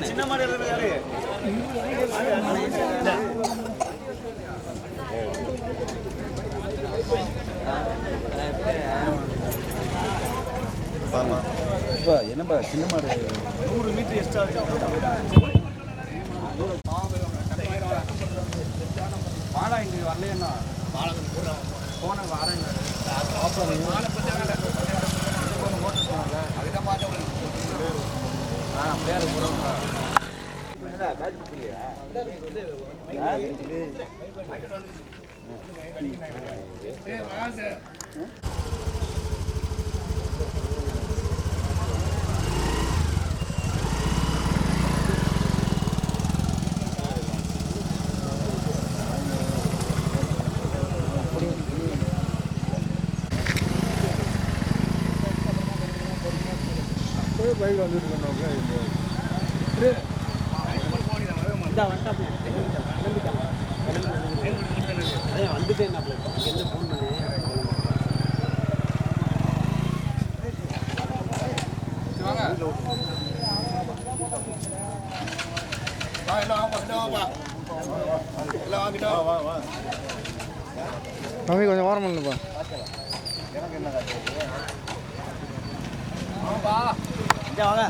சின்ன மாடு யாரு என்னப்பா சின்ன மாடு 100 மீட்டர் எக்ஸ்ட்ரா மாடா இங்கே வரலையா போன வரேன் பேர் பைக் வந்துட்டு வந்துட்டேன் என்ன ஃபோன் பண்ணி மம்மி கொஞ்சம் வாரம் பண்ணுப்பா எனக்கு என்ன வாங்க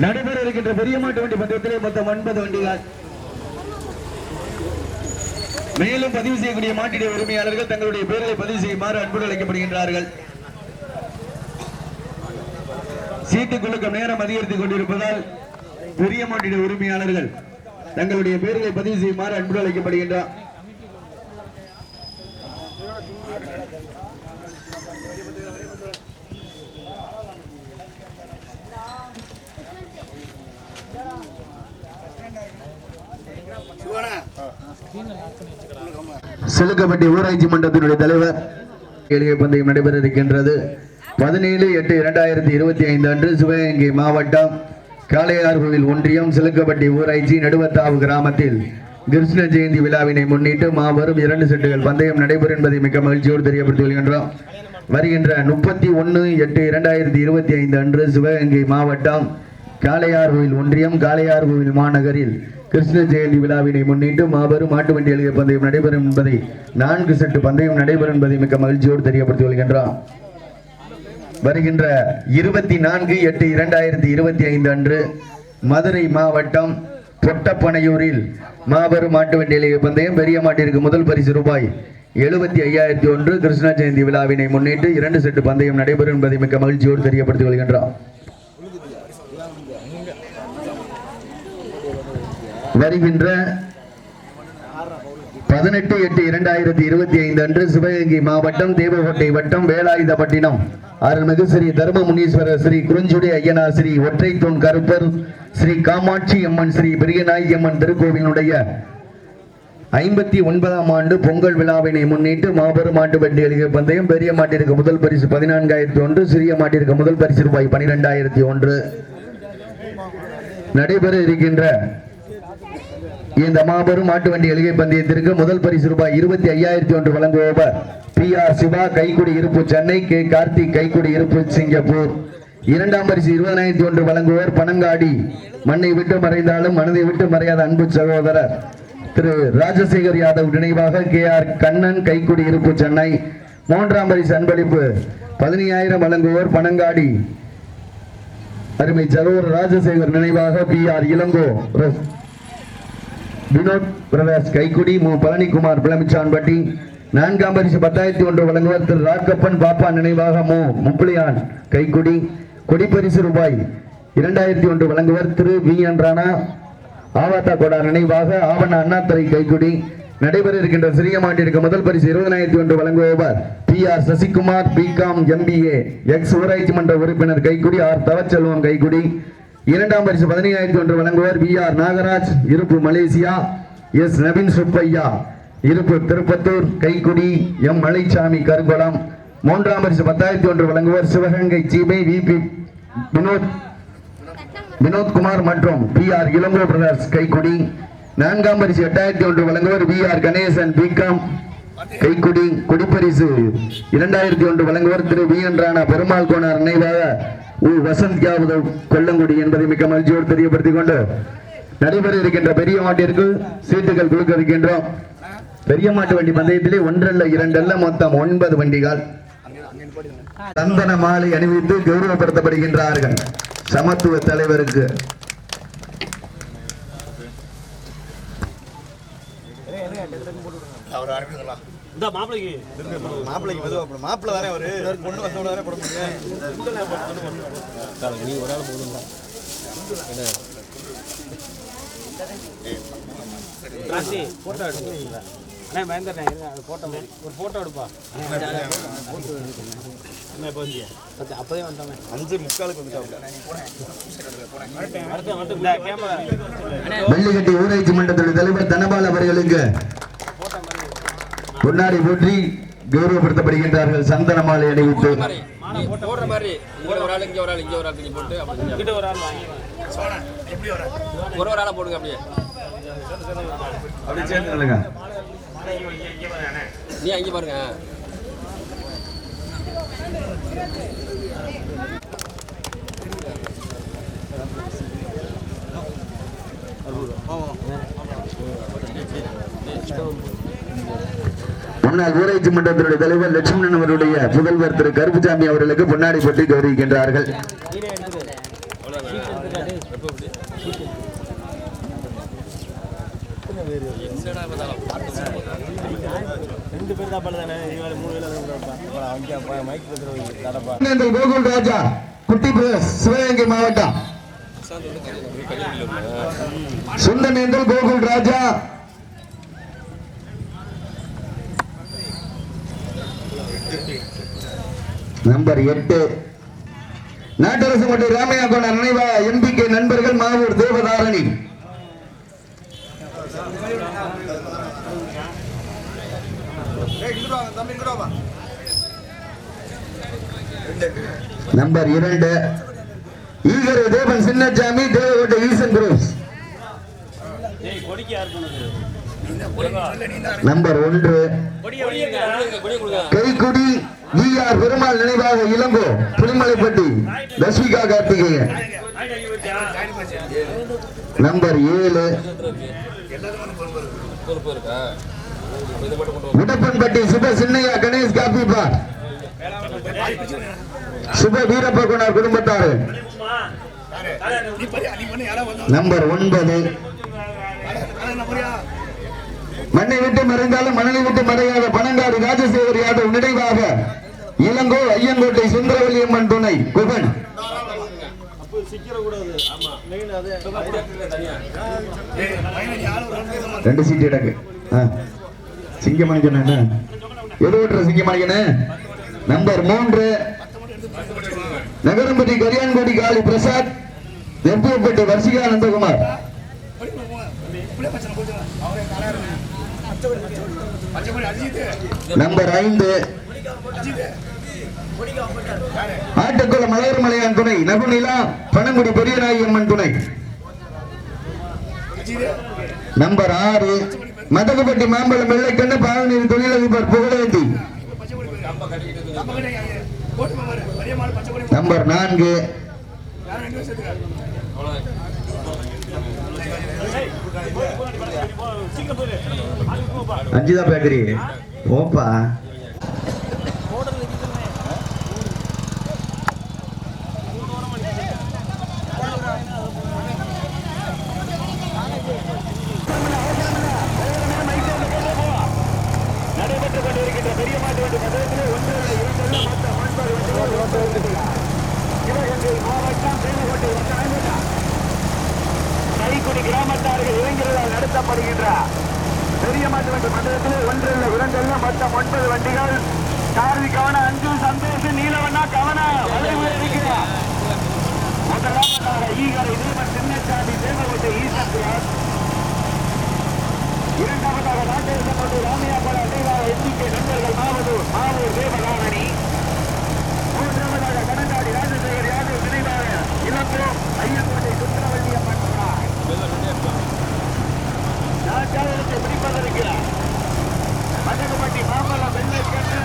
நடைபெற இருக்கின்ற பெரிய மாட்டு வண்டி பந்தயத்திலே மொத்தம் 9 வண்டிகள். மேலும் பதிவு செய்யக்கூடிய மாட்டிடைய உரிமையாளர்கள் தங்களுடைய பெயர்களை பதிவு செய்யுமாறு அன்புடன் அழைக்கப்படுகின்றார்கள். சீட்டு குலுக்கம் நேரம் அதிகரித்துக் கொண்டிருப்பதால் பெரிய மாட்டிடைய உரிமையாளர்கள் தங்களுடைய பெயர்களை பதிவு செய்யுமாறு அன்புடன் அழைக்கப்படுகின்றார். சிலுக்கப்பட்டி ஊராட்சி மன்றத்தினுடைய தலைவர் எளிய பந்தயம் நடைபெற இருக்கின்றது. 17/8/2025 அன்று சிவகங்கை மாவட்டம் காளையார்கோவில் ஒன்றியம் சிலுக்கப்பட்டி ஊராட்சி நடுவத்தாவு கிராமத்தில் கிருஷ்ண ஜெயந்தி விழாவினை முன்னிட்டு மாபெரும் 2 செட்டுகள் பந்தயம் நடைபெறும் என்பதை மிக மகிழ்ச்சியோடு தெரியப்படுத்தி வருகின்றோம். வருகின்ற 31/8/2025 அன்று சிவகங்கை மாவட்டம் காளையார்கோவில் ஒன்றியம் காளையார்கோவில் மாநகரில் கிருஷ்ண ஜெயந்தி விழாவினை முன்னிட்டு மாபெரும் மாட்டு வண்டி எழுதிய பந்தயம் நடைபெறும் என்பதை 4 செட்டு பந்தயம் நடைபெறும் என்பதை மிக மகிழ்ச்சியோடு தெரியப்படுத்தி வருகின்றோம். வருகின்ற 24/8/2025 அன்று மதுரை மாவட்டம் பொட்டப்பனையூரில் மாபெரும் மாட்டு வண்டி எழுதிய பந்தயம் பெரிய மாட்டிற்கு முதல் பரிசு ரூபாய் 75,001 கிருஷ்ண ஜெயந்தி விழாவினை முன்னிட்டு 2 செட்டு பந்தயம் நடைபெறும் என்பதை மிக மகிழ்ச்சியோடு தெரியப்படுத்தி வருகின்றோம். வருகின்ற 18/8/2025 அன்று சிவகங்கை மாவட்டம் தேவகோட்டை வட்டம் வேலாயுதப்பட்டினம் அருள்மிகு ஸ்ரீ தர்ம முனீஸ்வரர் ஸ்ரீ குறிஞ்சுடி ஐயனார் ஸ்ரீ ஒற்றைத்தூண் கருப்பர் ஸ்ரீ காமாட்சி அம்மன் ஸ்ரீ பெரியநாயகி அம்மன் திருக்கோவிலுடைய 59ஆம் ஆண்டு பொங்கல் விழாவினை முன்னிட்டு மாபெரும் மாட்டு வண்டி எழுதிய பந்தயம் பெரிய மாட்டிற்கு முதல் பரிசு 14,001 சிறிய மாட்டிற்கு முதல் பரிசு ரூபாய் 12,001 நடைபெற இருக்கின்ற இந்த மாபெரும் மாட்டு வண்டி எளிகை பந்தயத்திற்கு முதல் பரிசு ரூபாய் 25,001 வழங்குபவர் PR சிவா கைக்குடி இருப்பு சென்னை, K கார்த்திக் கைக்குடி இருப்பு சிங்கப்பூர். 2ஆம் பரிசு 20,001 வழங்குவோர் பனங்காடி மண்ணை விட்டு மறைந்தாலும் மனதை விட்டு மறையாத அன்பு சகோதரர் திரு ராஜசேகர் யாதவ் நினைவாக KR கண்ணன் கைக்குடி இருப்பு சென்னை. 3ஆம் பரிசு அன்பளிப்பு 15,000 வழங்குவோர் பனங்காடி அருமை சகோதரர் ராஜசேகர் நினைவாக PR இளங்கோ வினோத் பிரகாஷ் கைக்குடி பழனிக்குமார் பிளமிச்சான்பட்டி. 4ஆம் பரிசு 10,001 வழங்குவர் திரு ராக்கப்பன் பாப்பா நினைவாக முப்புளியான் கைக்குடி. கொடிப்பரிசு ரூபாய் 2,001 வழங்குவர் திரு VN ராணா ஆவாத்தா கோடா நினைவாக ஆவண அண்ணாத்துறை கைக்குடி. நடைபெற இருக்கின்ற சிறிய மாட்டிற்கு முதல் பரிசு 20,001 வழங்குவர் PR Sasikumar BCom MBA X ஊராட்சி மன்ற உறுப்பினர் கைக்குடி. ஆர் தவச்செல்வம் கைக்குடி. 2ஆம் பரிசு 15,001 வழங்குவர் VR நாகராஜ் இருப்பு மலேசியா. S நவீன் சுப்பையா இருப்பு திருப்பத்தூர் கைக்குடி. M மலைச்சாமி கருங்குளம். 3ஆம் பரிசு 10,001 வழங்குவர் சிவகங்கை ஜிபே VP வினோத்குமார் மற்றும் PR இளங்கோ பிரதர்ஸ் கைக்குடி. 4ஆம் பரிசு 8,001 வழங்குவர் VR கணேசன் BCom கைக்குடி. கொடிப்பரிசு 2,001 வழங்குவர் திரு VN ராணா பெருமாள் கோனார் நினைவாக வசந்த் யாவது கொல்லங்குடி என்பதை மிக்க மகிழ்ச்சியோடு தெரியப்படுத்திக் கொண்டு நடைபெற இருக்கின்ற பெரிய மாட்டிற்கு சீட்டுகள் கொடுக்க இருக்கின்றோம். பெரிய மாட்டு வண்டி பந்தயத்திலே 1 அல்ல 2 அல்ல மொத்தம் 9 வண்டிகள் சந்தன மாலை அணிவித்து கௌரவப்படுத்தப்படுகின்றார்கள். சமத்துவ தலைவருக்கு மாப்பிள்ளை தானே அவரு பொண்ணு வந்தோட போட முடியும். போட்டோ எடுப்பா ஒரு போட்டோ எடுப்பா. அப்பதே வந்தோமே 5:45 வெள்ளிக்கட்டி ஊராட்சி மன்றத்துடைய தலைவர் தனபால் அவர்களுக்கு பொன்னாடி போற்றி கௌரவப்படுத்தப்படுகின்றார்கள். சந்தன மாலை அணிவித்து போடுங்க அப்படியே சேர்ந்து நீ அங்கே பாருங்க. முன்னாள் ஊராட்சி மன்றத்தினுடைய தலைவர் லட்சுமணன் அவருடைய புதல்வர் திரு கருப்புசாமி அவர்களுக்கு பொன்னாடி போட்டி கௌரவிக்கின்றார்கள். கோகுல் ராஜா குட்டி பிரஸ் சிவகங்கை மாவட்டம். சுந்தமேந்தல் கோகுல் ராஜா நம்பர் 8 நாட்டரசு மற்றும் ராமையா கோண நினைவா MBK நண்பர்கள் மாவூர் தேவதாரணி. நம்பர் 2 ஈகர் தேவன் சின்னசாமி தேவகோட்டை ஈசன் குரூப்ஸ். நம்பர் 1 கைக்குடி VR பெருமாள் நினைவாக இளங்கோ புலிமலைப்பட்டி தஸ்விகா கார்த்திகேயன். நம்பர் 7 உடப்பன்பட்டி சுப சின்னையா கணேஷ் காபி பார் சுப வீரப்ப குணார் குடும்பத்தார். நம்பர் 9 மண்ணை விட்டு மறைந்தாலும் மணலை விட்டு மறையாத பனங்காடு ராஜசேகர் யாதவ் நினைவாக இளங்கோ ஐயங்கோட்டை சுந்தரவல்லியம்மன் துணை குகன். 2 சீட் இடங்கு சிங்கமணிக்கன எதுவற்ற சிங்கமணிக்கன. நம்பர் 3 நகரம்பட்டி கரியான்கோடி காளி பிரசாத் நெம்பியப்பட்டி வர்ஷிகா நந்தகுமார். நம்பர் 5 ஆட்டுக்குளம் மலையர் மலையான் துணை நகுநிலா பனங்குடி பெரியநாயம்மன் துணை. நம்பர் 6 மதகுப்பட்டி மாம்பழம் வெள்ளைக்கண்ணு பாகநீர் தொழிலதிபர் புகழேந்தி. நம்பர் 4 அஞ்சுதா பேக்கரி ஓப்பா. நடைபெறப்படுகின்ற பெரிய மாட்டு வண்டி மண்டலத்தில் ஒன்றில் இரண்டில் மொத்தம் 9 வண்டிகள். சாரதி கவன, அஞ்சு சந்தோஷ், நீலவண்ணா கவன, வளைவு இருக்கிறார். முதலாவதாக ஈகரை நீமன் சின்னச்சாமி தேவகோட்டை ஈசன். இரண்டாவதாக நாட்டேசமோடு ராமையாபுர அடைவாக எண்ணிக்கை நண்பர்கள் மாவூர் தேவகாரணி. மூன்றாவதாக கடங்காடி ராஜசேகர் யாதவ் நினைவாக இளம்போ ஐயங்கோட்டை சுந்தரவள்ளி அம்மன். நாட்டாளத்தை பிடிப்பதற்கிறார் மண்டகப்பட்டி மாமல்லம் வெள்ளைக்கண்ணு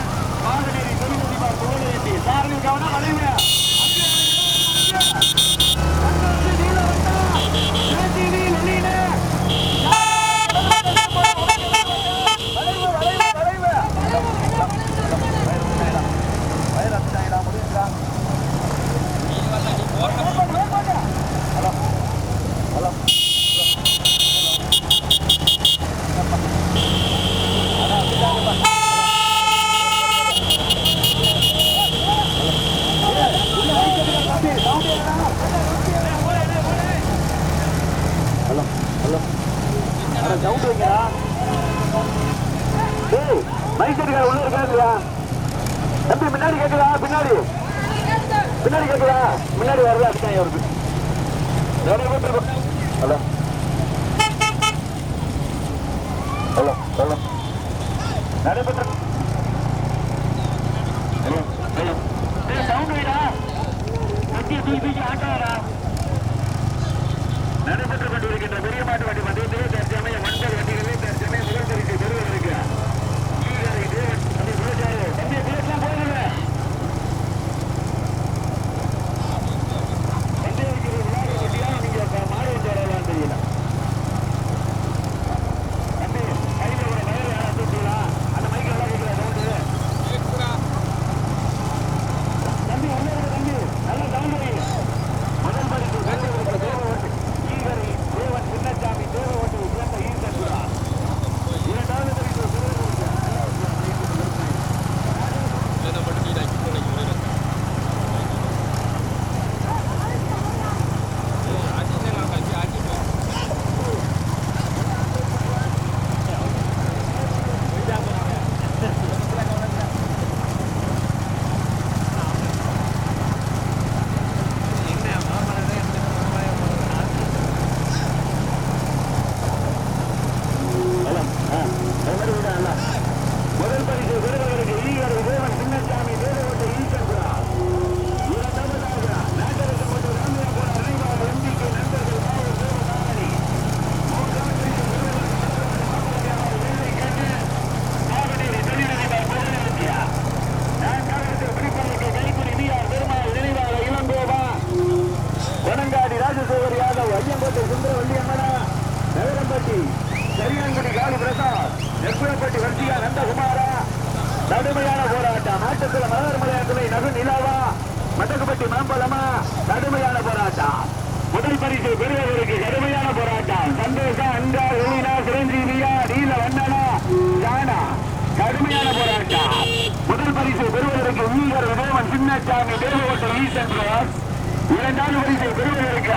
மாதநேரி திருமதிமா புகழேந்தி. சாரதி கவனம், வளைவு மைசடிக்கார உள்ள இருக்கா தம்பி? முன்னாடி கேட்குதா? பின்னாடி கேட்குதா? முன்னாடி வரல. அதுதான் அவருக்கு. ஹலோ ஹலோ ஹலோ நடைபெற்ற சவுண்ட் வைடா. மத்திய தூக்கி ஆட்டாரா. நடைபெற்றுக் கொண்டிருக்கின்ற பெரிய மாட்டு வண்டி மத்தியத்திலே தற்சமயம் 9 வண்டிகளே தற்சமயம் முதல் பரிசை பெறுவதற்கு ஈகரை தேவன் அப்படி சொல்லிட்டாரு. தம்பியை பேசலாம் போயிருங்க. வண்டிக்கு விளையாட வண்டியா நீங்க மாறி வரலான்னு தெரியல. தம்பி கையில ஒரு வயறு யாரா தூக்கலாம். அந்த மைக்கு எல்லாம் வைக்கிற சவுண்டு. தம்பி உள்ள தம்பி நல்லா சவுண்ட் வைங்க. முதல் பரிசு பெறுவதற்கு தேவன் ஈகரை தேவன் சின்னச்சாமி தேவகோட்டை சேர்ந்த ஈசன். இரண்டாவது பரிசு ராஜசேகர் யாதவ் ஐயங்கோட்டை சுந்தரவள்ளி அம்மனா நகரம்பட்டி கரியாங்குடி காளி பிரசாத் நெற்புறப்பட்டி வர்த்தியா நந்தகுமாரா. கடுமையான போராட்டம். நாட்டுக்குள்ள மலர்மலையாத்துறை நகு நிலாவா மட்டக்குப்பட்டி மாம்பழமா. கடுமையான போராட்டம். முதல் பரிசு பெறுவதற்கு கடுமையான போராட்டம். சந்தோஷா அங்கா ஊனா சிரஞ்சீவியா நீல வண்ணனா ஜானா. கடுமையான போராட்டம். முதல் பரிசு பெறுவதற்கு ஈகர் விதேவன் சின்னச்சாமி தேவகோட்டை ஈசன். இரண்டாவது பரிசை பெறுவதற்கு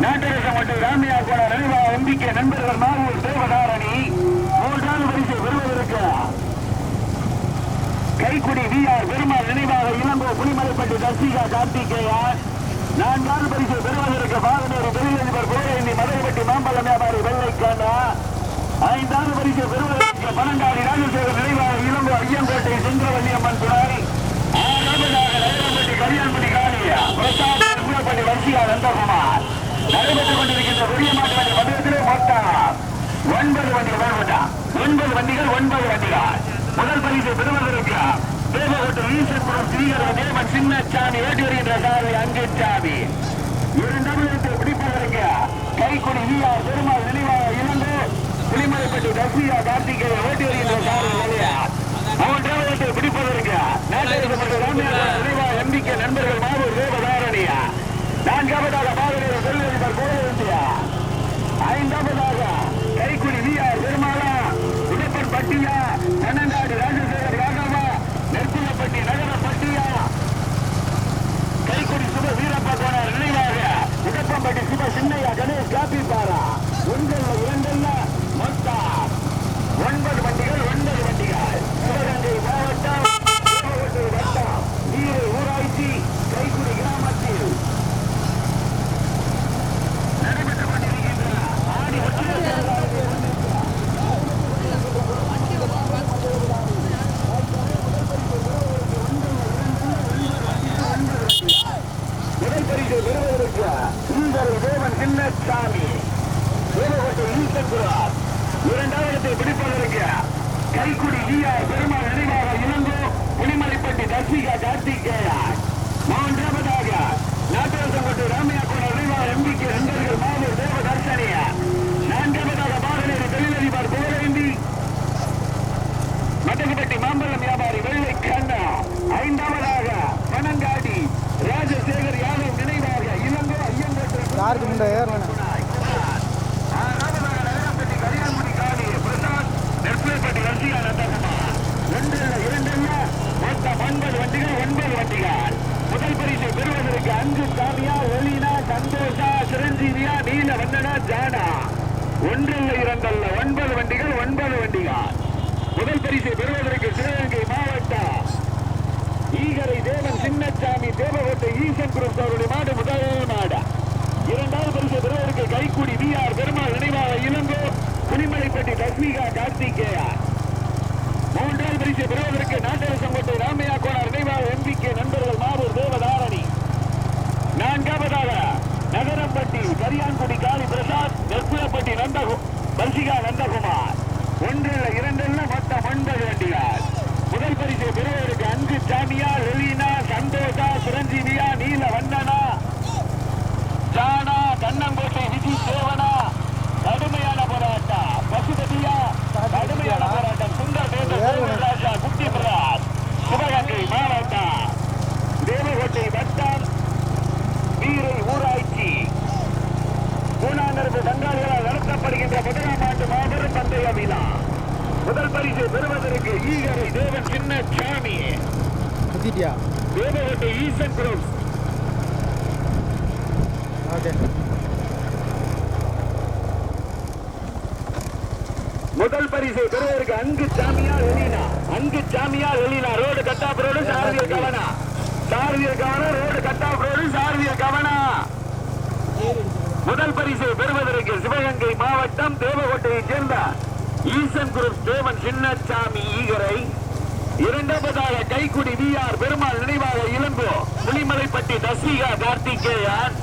நாட்டரசம் மற்றும் ராமியா கூட நினைவா எம்பிக்கை நண்பர்கள் மாவூர் தேவதாரணி. மூன்றாவது பரிசை பெறுவதற்கு கைக்குடி விஆர் பெருமாள் நினைவாக இளங்கோ புலிமலைப்பட்டி தர்சிகா கார்த்திகேயன். நான்காவது பரிசை பெறுவதற்கு பாகனூர் பெரியவர் புகழேந்தி மதுரைப்பட்டி மாம்பழம் வியாபாரி வெள்ளைக்காண்டா. ஐந்தாவது பரிசை பெறுவதற்கு பனங்காடி ராஜசேகர் நினைவாக இளங்கோ ஐயங்கோட்டை சுந்தரவள்ளி அம்மன் துணை. ஆறாவதாக நகரம்பட்டி கல்யாண்பட்டி காளியா பிரசாத் நெற்புறப்பட்டி வர்த்தியா நந்தகுமார். நடைபெற்றுக் கொண்டிருக்கின்ற பெரிய மாட்டு வண்டி மண்டலத்திலே மொத்தம் 9 வண்டிகள் வரப்பட்டார். 9 வண்டிகள் 9 வண்டிகள். முதல் பரிசு பெறுவதற்கு தேவகோட்டை ஈஸ்வரபுரம் ஸ்ரீகர தேவன் சின்னச்சாமி ஓட்டி வருகின்ற சாரதி அங்குச்சாமி. இரண்டாவது இடத்தை பிடிப்பதற்கு கைக்குடி விஆர் பெருமாள் நினைவாக இளங்கோ புலிமலைப்பட்டி தர்சிகா கார்த்திகேயன் ஓட்டி வருகின்ற சாரதி நிலையா. மூன்றாவது இடத்தை பிடிப்பதற்கு எம்பிக்கை நண்பர்கள் மாவூர் தேவதாரணியா. நான்காவதாக பாகனூர் செல்வதிபர் புகழேந்தியா. ஐந்தாவதாக கைக்குடி விஆர் பெருமாளா உடப்பன் பட்டியா தன்னங்காடி ராஜசேகர் யாதவா நெற்குலப்பட்டி நகரப்பட்டியா. கைக்குடி சுப வீரப்பா கோனார் நினைவாக உடப்பம்பட்டி சுப சின்னையா கணேஷ் காப்பி பாரா. ஒன்றல்ல இரண்டல்ல முதல் பரிசை பெறுவதற்கு அங்கு சாமியா, ஒலினா, சந்தோஷா, சிரஞ்சீவியா, நீல வந்தனா, ஜானா. 1 இல்ல 2 அல்ல 9 வண்டிகள். முதல் பரிசை பெறுவதற்கு சிவகங்கை மாவட்டம் ஈகரை தேவன் சின்னசாமி, தேவகோட்டை ஈசன் குரூப் அவருடைய மாடு முதல் மாடு. 2வது பரிசை பெறுவதற்கு கைக்குடி விஆர் பெருமாள் நினைவாக இளங்கோ, புலிமலைப்பட்டி தஸ்மிகா கார்த்திகேயா. 3வது பரிசை பெறுவதற்கு நாட்டரசங்கோட்டை ராமையா கோனார் நினைவாக எம்பிகே நண்பர்கள் மாவூர் தேவதாரணி. 4வதாக நகரம்பட்டி கரியான்குடி காளி பிரசாத், நெற்புலப்பட்டி பர்சிகா நந்தகுமார். 1 இல்ல 2 இல்ல மொத்தம் 9 வண்டிகள். முதல் பரிசை பெறுவதற்கு அங்கு சாமியா, லெலினா, சந்தோஷா, சிரஞ்சீவியா, நீல வந்தனா, ஜானா, கண்ணங்கோட்டை விஜி தேவனா. கடுமையான போராட்டம். பசுபதியா கடுமையான போராட்டம். சுந்தர் ராஜா, குட்டி பிரகாஷ், சிவகங்கை மாவட்டம் தேவகோட்டை வட்டம் வீரை ஊராட்சி கூனாங்கரப்பு பங்காளிகளால் நடத்தப்படுகின்ற 1ஆம் ஆண்டு மாபெரும் பந்தய விழா. முதல் பரிசை பெறுவதற்கு ஈகரை தேவன் சின்னசாமி, தேவகோட்டை ஈசன் குரூப். முதல் பரிசை பெறுவதற்கு அங்கு சாமியா லெலினா, ரோடு கட்டாப் ரோடு சாரதிய கவனா, ரோடு கட்டாப் ரோடு சாரதிய கவனா. முதல் பரிசை பெறுவதற்கு சிவகங்கை மாவட்டம் தேவகோட்டையைச் சேர்ந்த ஈசன் குரூப் தேவன் சின்னசாமி ஈகரை. 2வதாக கைக்குடி விஆர் பெருமாள் நினைவாக இளங்கோ, புலிமலைப்பட்டி தஸ்மிகா கார்த்திகேயன்.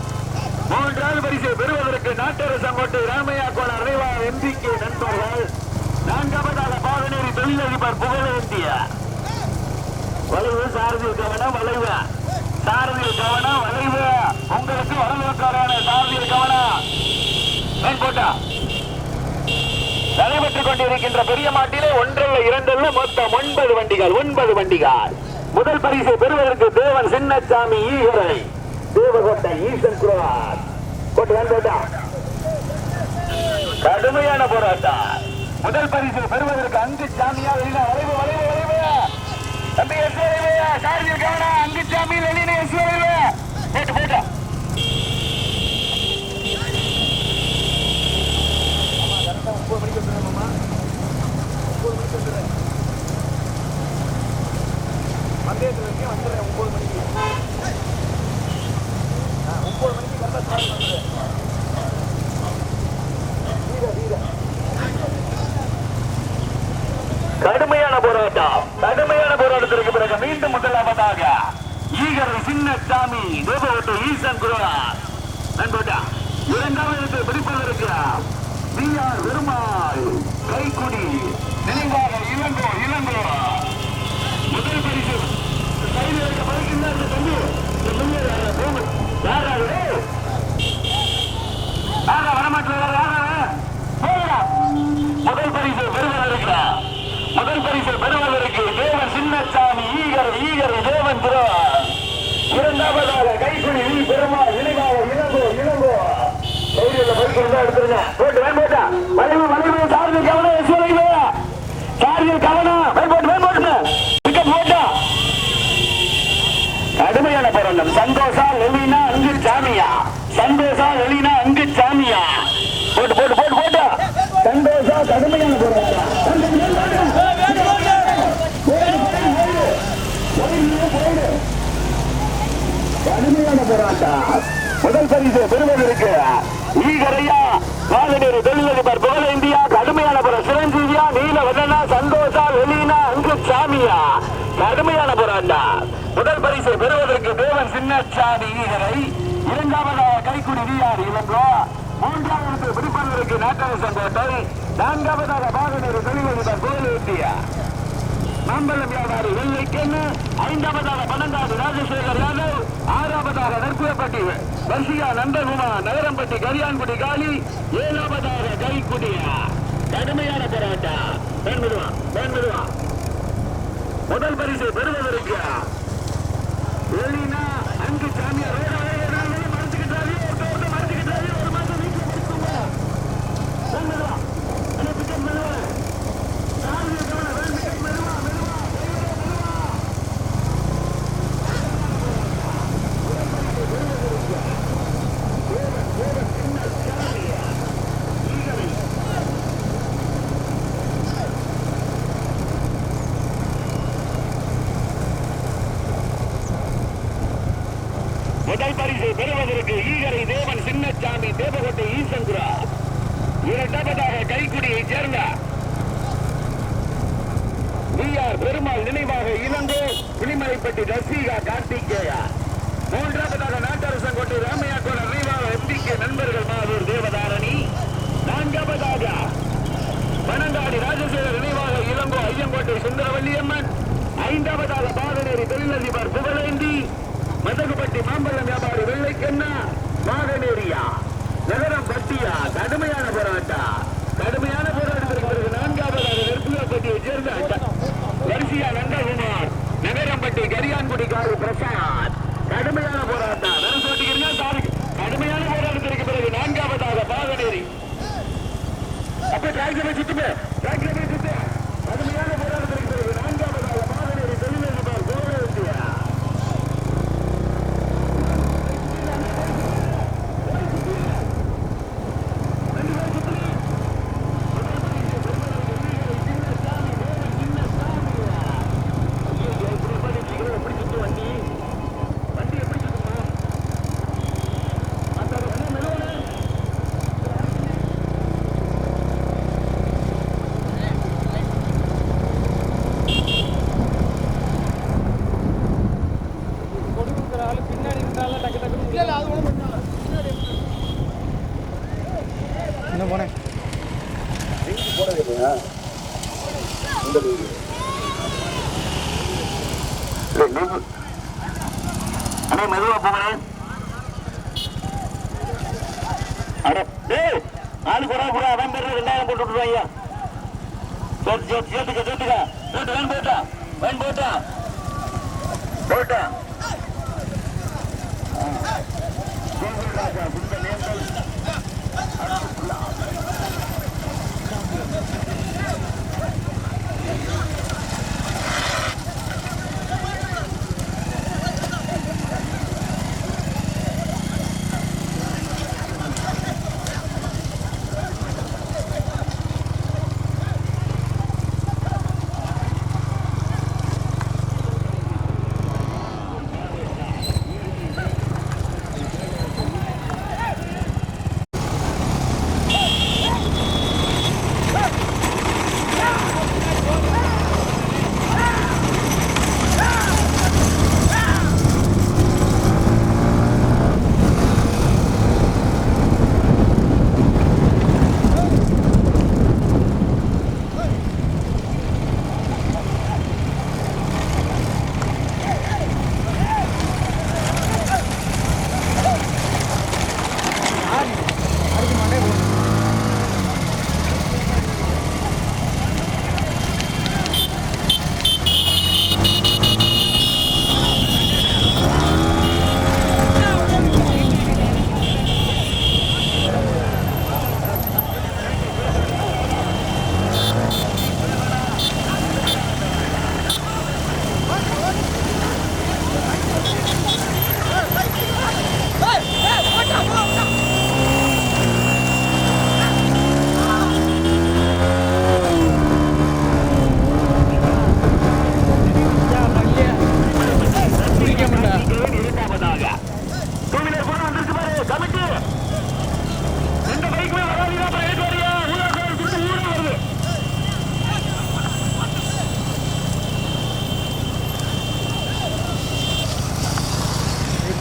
3வது பரிசை பெறுவதற்கு நாட்டரசங்கோட்டை ராமையா கோனார் நினைவாக எம்பிகே நண்பர்கள். 4வதாக பாகனேரி தொழிலதிபர் புகழேந்திய. வளைவு சாரதியில் கவனம், வளைவு உங்களுக்கு வரவேற்காரான சாரதியில் கவனம். மேற்கோட்டா நடைபெற்றுக் கொண்டிருக்கின்ற பெரிய மாட்டிலே 1 இல்ல 2 இல்ல மொத்தம் 9 வண்டிகள். முதல் பரிசை பெறுவதற்கு தேவன் சின்னசாமி ஈகரை, தேவகோட்டை ஈசன் குரூப். கடுமையான போராட்டம். முதல் பரிசு பெறுவதற்கு அங்கு சாமியா லெலினா, வளைவு தம்பி சாரதியில் கவனம். அங்கு சாமி லெலினா போட்டு கடுமையான போராட்டத்திற்கு பிறகு மீண்டும் முதலாவதாக ஈகரை சின்னசாமி, தேவகோட்டை ஈசன் குரூப். 2வது பிடிப்பதற்கு விஆர் பெருமாள் கைக்குடி நினைவாக இளங்கோ. முதல் பரிசு முதல் பரிசு பெறுவதற்கு தேவன் சின்னசாமி ஈகரை தேவன் குரூப். 2வதாக கைக்குடி வி பெருமாள் நினைவாக இளங்கோ. எடுத்துருங்க. வளைவு சாரதியில் கவனம், சாரதியில் கவனம். போட்டா கடுமையான போராட்டம். சந்தோஷா லெலினா அங்கு சாமியா, போட்டு சந்தோஷா. கடுமையான போராட்டம். முதல் பரிசு பெறுவதற்கு ஈகரையா, பாகனேரி தொழிலதிபர் புகழேந்தியா, கடுமையான சிரஞ்சீவியா, நீல வதனா, சந்தோஷா, லெலினா அங்கு சாமியா. கடுமையான போராட்டம். முதல் பரிசை பெறுவதற்கு தேவன் சின்னசாமி ஈகரை. 2வதாக கைக்குடி விஆர் இளங்கோ. 3வது பிடிப்பதற்கு நாட்டரசங்கோட்டை. 4வதாக பாகனேரி தொழிலதிபர் புகழேந்தியா, மாம்பழம் வியாபாரி வெள்ளைக்கண்ணு. 5வதாக பனங்காடு ராஜசேகர் யாதவ். 6வதாக நெற்புலப்பட்டி பர்சிகா நந்தகுமார், நகரம்பட்டி கரியான்குடி காளி. 7வதாக கைக்குடியா. கடுமையான போராட்டம். முதல் பரிசை பெறுவதற்கு லெலினா அங்கு சாமியார் மறைச்சுக்கிட்டாரு. முதல் பரிசை பெறுவதற்கு ஈகரை தேவன் சின்னசாமி தேவகோட்டை ஈசங்குரா. இரண்டாவதாக கைக்குடியை சேர்ந்த பெருமாள் நினைவாக இளங்கோ புலிமலைப்பட்டி ரசிகா கார்த்திகேயா. மூன்றாவதாக நாட்டரசங்கோட்டை ராமையாக்கோட நினைவாக எம்பிகே நண்பர்கள் மாவூர் தேவதாரணி. நான்காவதாக பனங்காடி ராஜசேகர் நினைவாக இளங்கோ ஐயங்கோட்டை சுந்தரவல்லியம்மன். ஐந்தாவதாக பாகனேரி தொழிலதிபர் புகழேந்தி. மதகுப்பட்டி மாம்பழம் வியாபாரி வெள்ளைக்கண்ணா. பாகனேரியா நகரம் பட்டியா கடுமையான போராட்டத்திற்கு பிறகு நான்காவதாக நெருப்புப்பட்டியை சேர்ந்த வரிசையா நந்தகுமார். நகரம்பட்டி கரியான்குடி காரு பிரசாத். கடுமையான போராட்டம் கடுமையான போராட்டத்திற்கு பிறகு நான்காவதாக பாகனேரி. அப்ப டிராக்டரை சுத்துமே கடுமையான போராட்டத்திற்கு பிறகு நான்காவதாக பாகனேரி தொழிலதிபர் புகழேந்தியா. மெதுவா போகிறேன். ஆளு கூட அவன் பேர் 2000 போட்டு விட்டுருவாங்க. சேர்த்துக்க போட்டா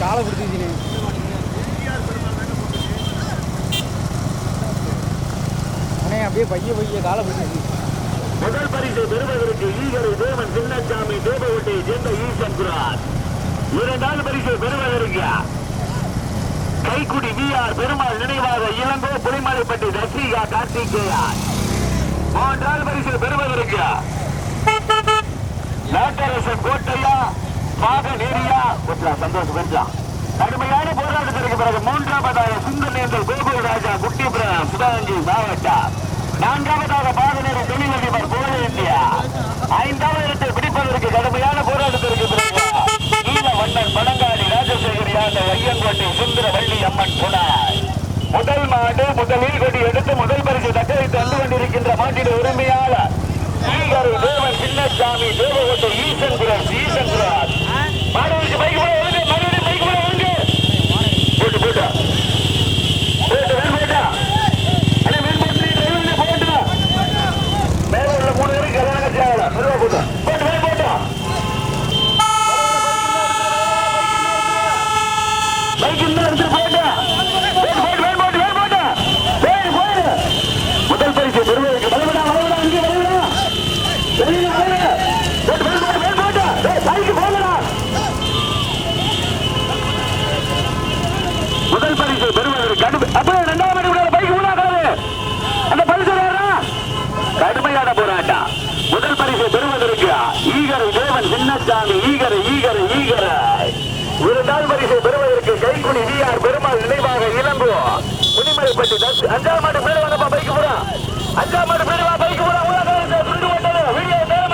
காலை பிடிச்சிச்சு. அண்ணே அப்படியே பைய காலை பிடிச்சிச்சு. முதல் பரிசை பெறுவதற்கு ஈகரை தேவன் சின்னசாமி தேவகோட்டையை சேர்ந்த ஈசன் குரான். இரண்டாவது பரிசை பெறுவதற்கு கைக்குடி VR பெருமாள் நினைவாக இளங்கோ புலிமலைப்பட்டி ரசிகா கார்த்திகேயா. மூன்றாவது பரிசை பெறுவதற்கு நாட்டரசன் கோட்டையா பாகனேரியா சந்தோஷம் பெற்றான். கடுமையான போராட்டத்திற்கு பிறகு மூன்றாவதாக சுந்தரேந்தல் கோகுல் ராஜா குட்டிபுரம் சிவகங்கை மாவட்டம். நான்காவதாக பாகனேரி தொழிலதிபர் புகழேந்தியா. ஐந்தாவது இடத்தை பிடிப்பதற்கு கடுமையான போராட்டத்திற்கு பிறகு ஈழ மன்னன் பனங்காடி ராஜசேகர் யாதவ் ஐயங்கோட்டை சுந்தரவல்லி அம்மன் துணை. முதல் மாடு முதலில் கொடி எடுத்து முதல் பரிசு தக்கவை தந்து கொண்டிருக்கின்ற மாட்டின் உரிமையாளர் ஈகரை தேவன் சின்னசாமி தேவகோட்டை ஈசன் குரான். மாடுகளுக்கு பைக் போல மறுபடியும் பைக் போல இரண்டாவது பரிசை பெறுவதற்கு கைக்குடி விஆர் பெருமாள் நினைவாக இளங்கோ புனிமலைப்பட்டி அஞ்சாம் ஆண்டு பேர் வந்தப்பா பைக்கு போறா அஞ்சாம் ஆண்டு பேர் பைக்கு போறா வீடியோ நேரம்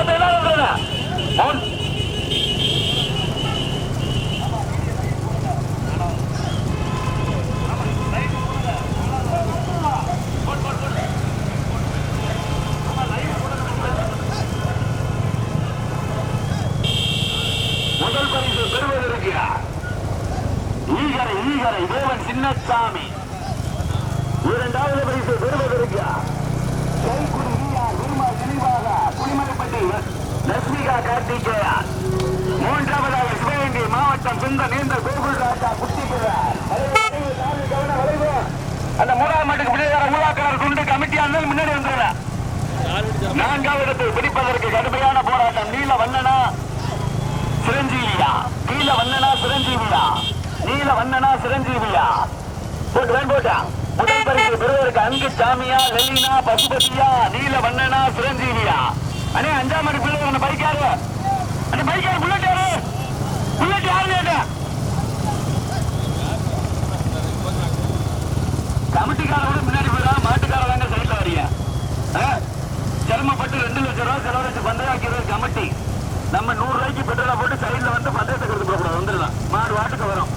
முதல் பரிசு பெறுவதற்கு ஈகரை தேவன் சின்னசாமி. இரண்டாவது பரிசு பெறுவதற்கு கைக்குடி விஆர் பெருமாள் நினைவாக புனிமலைப்பட்டி லட்சுமிகா கார்த்திகேயன். மூன்றாவதாக சிவகங்கை மாவட்டம் சொந்த நேர்ந்த கோகுல் ராஜா குட்டிக்கிறார். அந்த மூணாவது மாட்டுக்கு பிள்ளையார ஊழாக்காரர் துண்டு கமிட்டியானால் முன்னாடி வந்துடுற. நான்காவது இடத்தை பிடிப்பதற்கு கடுமையான போராட்டம். நீல வண்ணனா சிரஞ்சீவியா போட்டா முதல் பரிசு பெறுவதற்கு அங்கு சாமியா லெலினா பசுபதியா நீல வண்ணனா சிரஞ்சீவியா. அண்ணே அஞ்சாம் ஆண்டு பிள்ளை அந்த பைக்காரு புல்லட் யாரு கமிட்டிக்காரோட முன்னாடி போயிடா. மாட்டுக்காரங்க சைட்ல வரிய சிரமப்பட்டு 2 லட்சம் ரூபாய் செலவழிச்சு பந்தயாக்கிறது கமிட்டி. நம்ம 100 ரூபாய்க்கு பெட்ரோலை போட்டு சைட்ல வந்து பந்தயத்தை கொடுத்து போகக்கூடாது. வந்துடலாம் மாடு வாட்டுக்கு வரும்.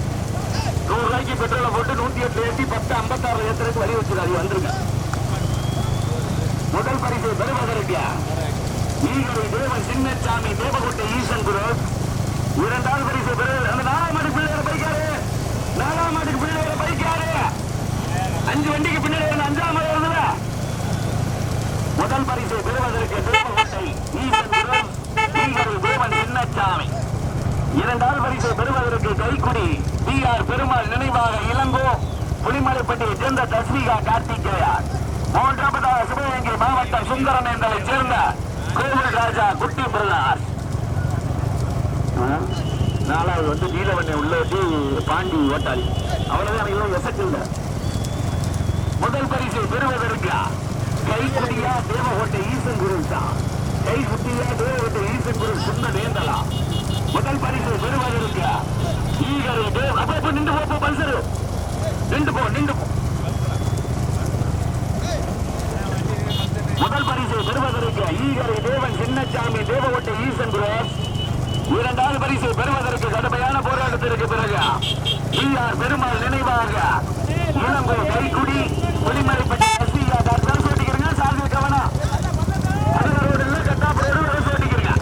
100 ரூபாய்க்கு பெட்ரோலை போட்டு 108 ஏற்றி 1056 ஏற்றத்துக்கு வழி வச்சிருக்காது. வந்துருங்க. முதல் பரிசு பெறுவதற்கு ஈகரை தேவன் சின்னசாமி தேவகோட்டை ஈசன் குரு. இரண்டாவது பரிசு பெறுவது அந்த 4ஆம் ஆண்டு பிள்ளையோட பைக்காரு. 4ஆம் ஆண்டுக்கு பிள்ளையோட பைக்காரு 5 வண்டிக்கு பின்னாடி 5ஆம் ஆண்டு இருந்தது. முதல் பரிசு பெறுவதற்கு தேவகோட்டை ஈசன் குரு தேவன் சின்னசாமி. இரண்டாவது பரிசை பெறுவதற்கு கைக்குடி விஆர் பெருமாள் நினைவாக இளங்கோ புலிமலைப்பட்டியை சேர்ந்த தஸ்மிகா கார்த்திகேயன். மூன்றாவதாக சிவகங்கை மாவட்டம் சுந்தரநேந்தலை சேர்ந்த கோவில் ராஜா குட்டி பிரதாஸ். நாலாவது வந்து நீலவண்ணை உள்ளே பாண்டி ஓட்டாளி. அவ்வளவுதான் இன்னும் எசக்கு இல்லை. முதல் பரிசை பெறுவதற்கு கைக்குடியா தேவகோட்டை ஈசன் குரு கை குட்டியா தேவகோட்டை ஈசன் குரு சுந்த நேந்தலா. முதல் பரிசு பெறுவதற்கு ஈகரை தேவ் அப்ப நின்று போ பல்சரு நின்று போ. முதல் பரிசு பெறுவதற்கு ஈகரை தேவன் சின்னசாமி தேவகோட்டை ஈசன் குரு. இரண்டாவது பரிசு பெறுவதற்கு கடுமையான போராட்டத்திற்கு பிறகு விஆர் பெருமாள் நினைவாக இளங்கோ கைக்குடி புலிமலைப்பட்டி எஸ்பியா டாக்டர் சோட்டிக்கிறீங்க. சார்ஜ் கவனம் ரோடு கட்டாப்போடு சோட்டிக்கிறீங்க.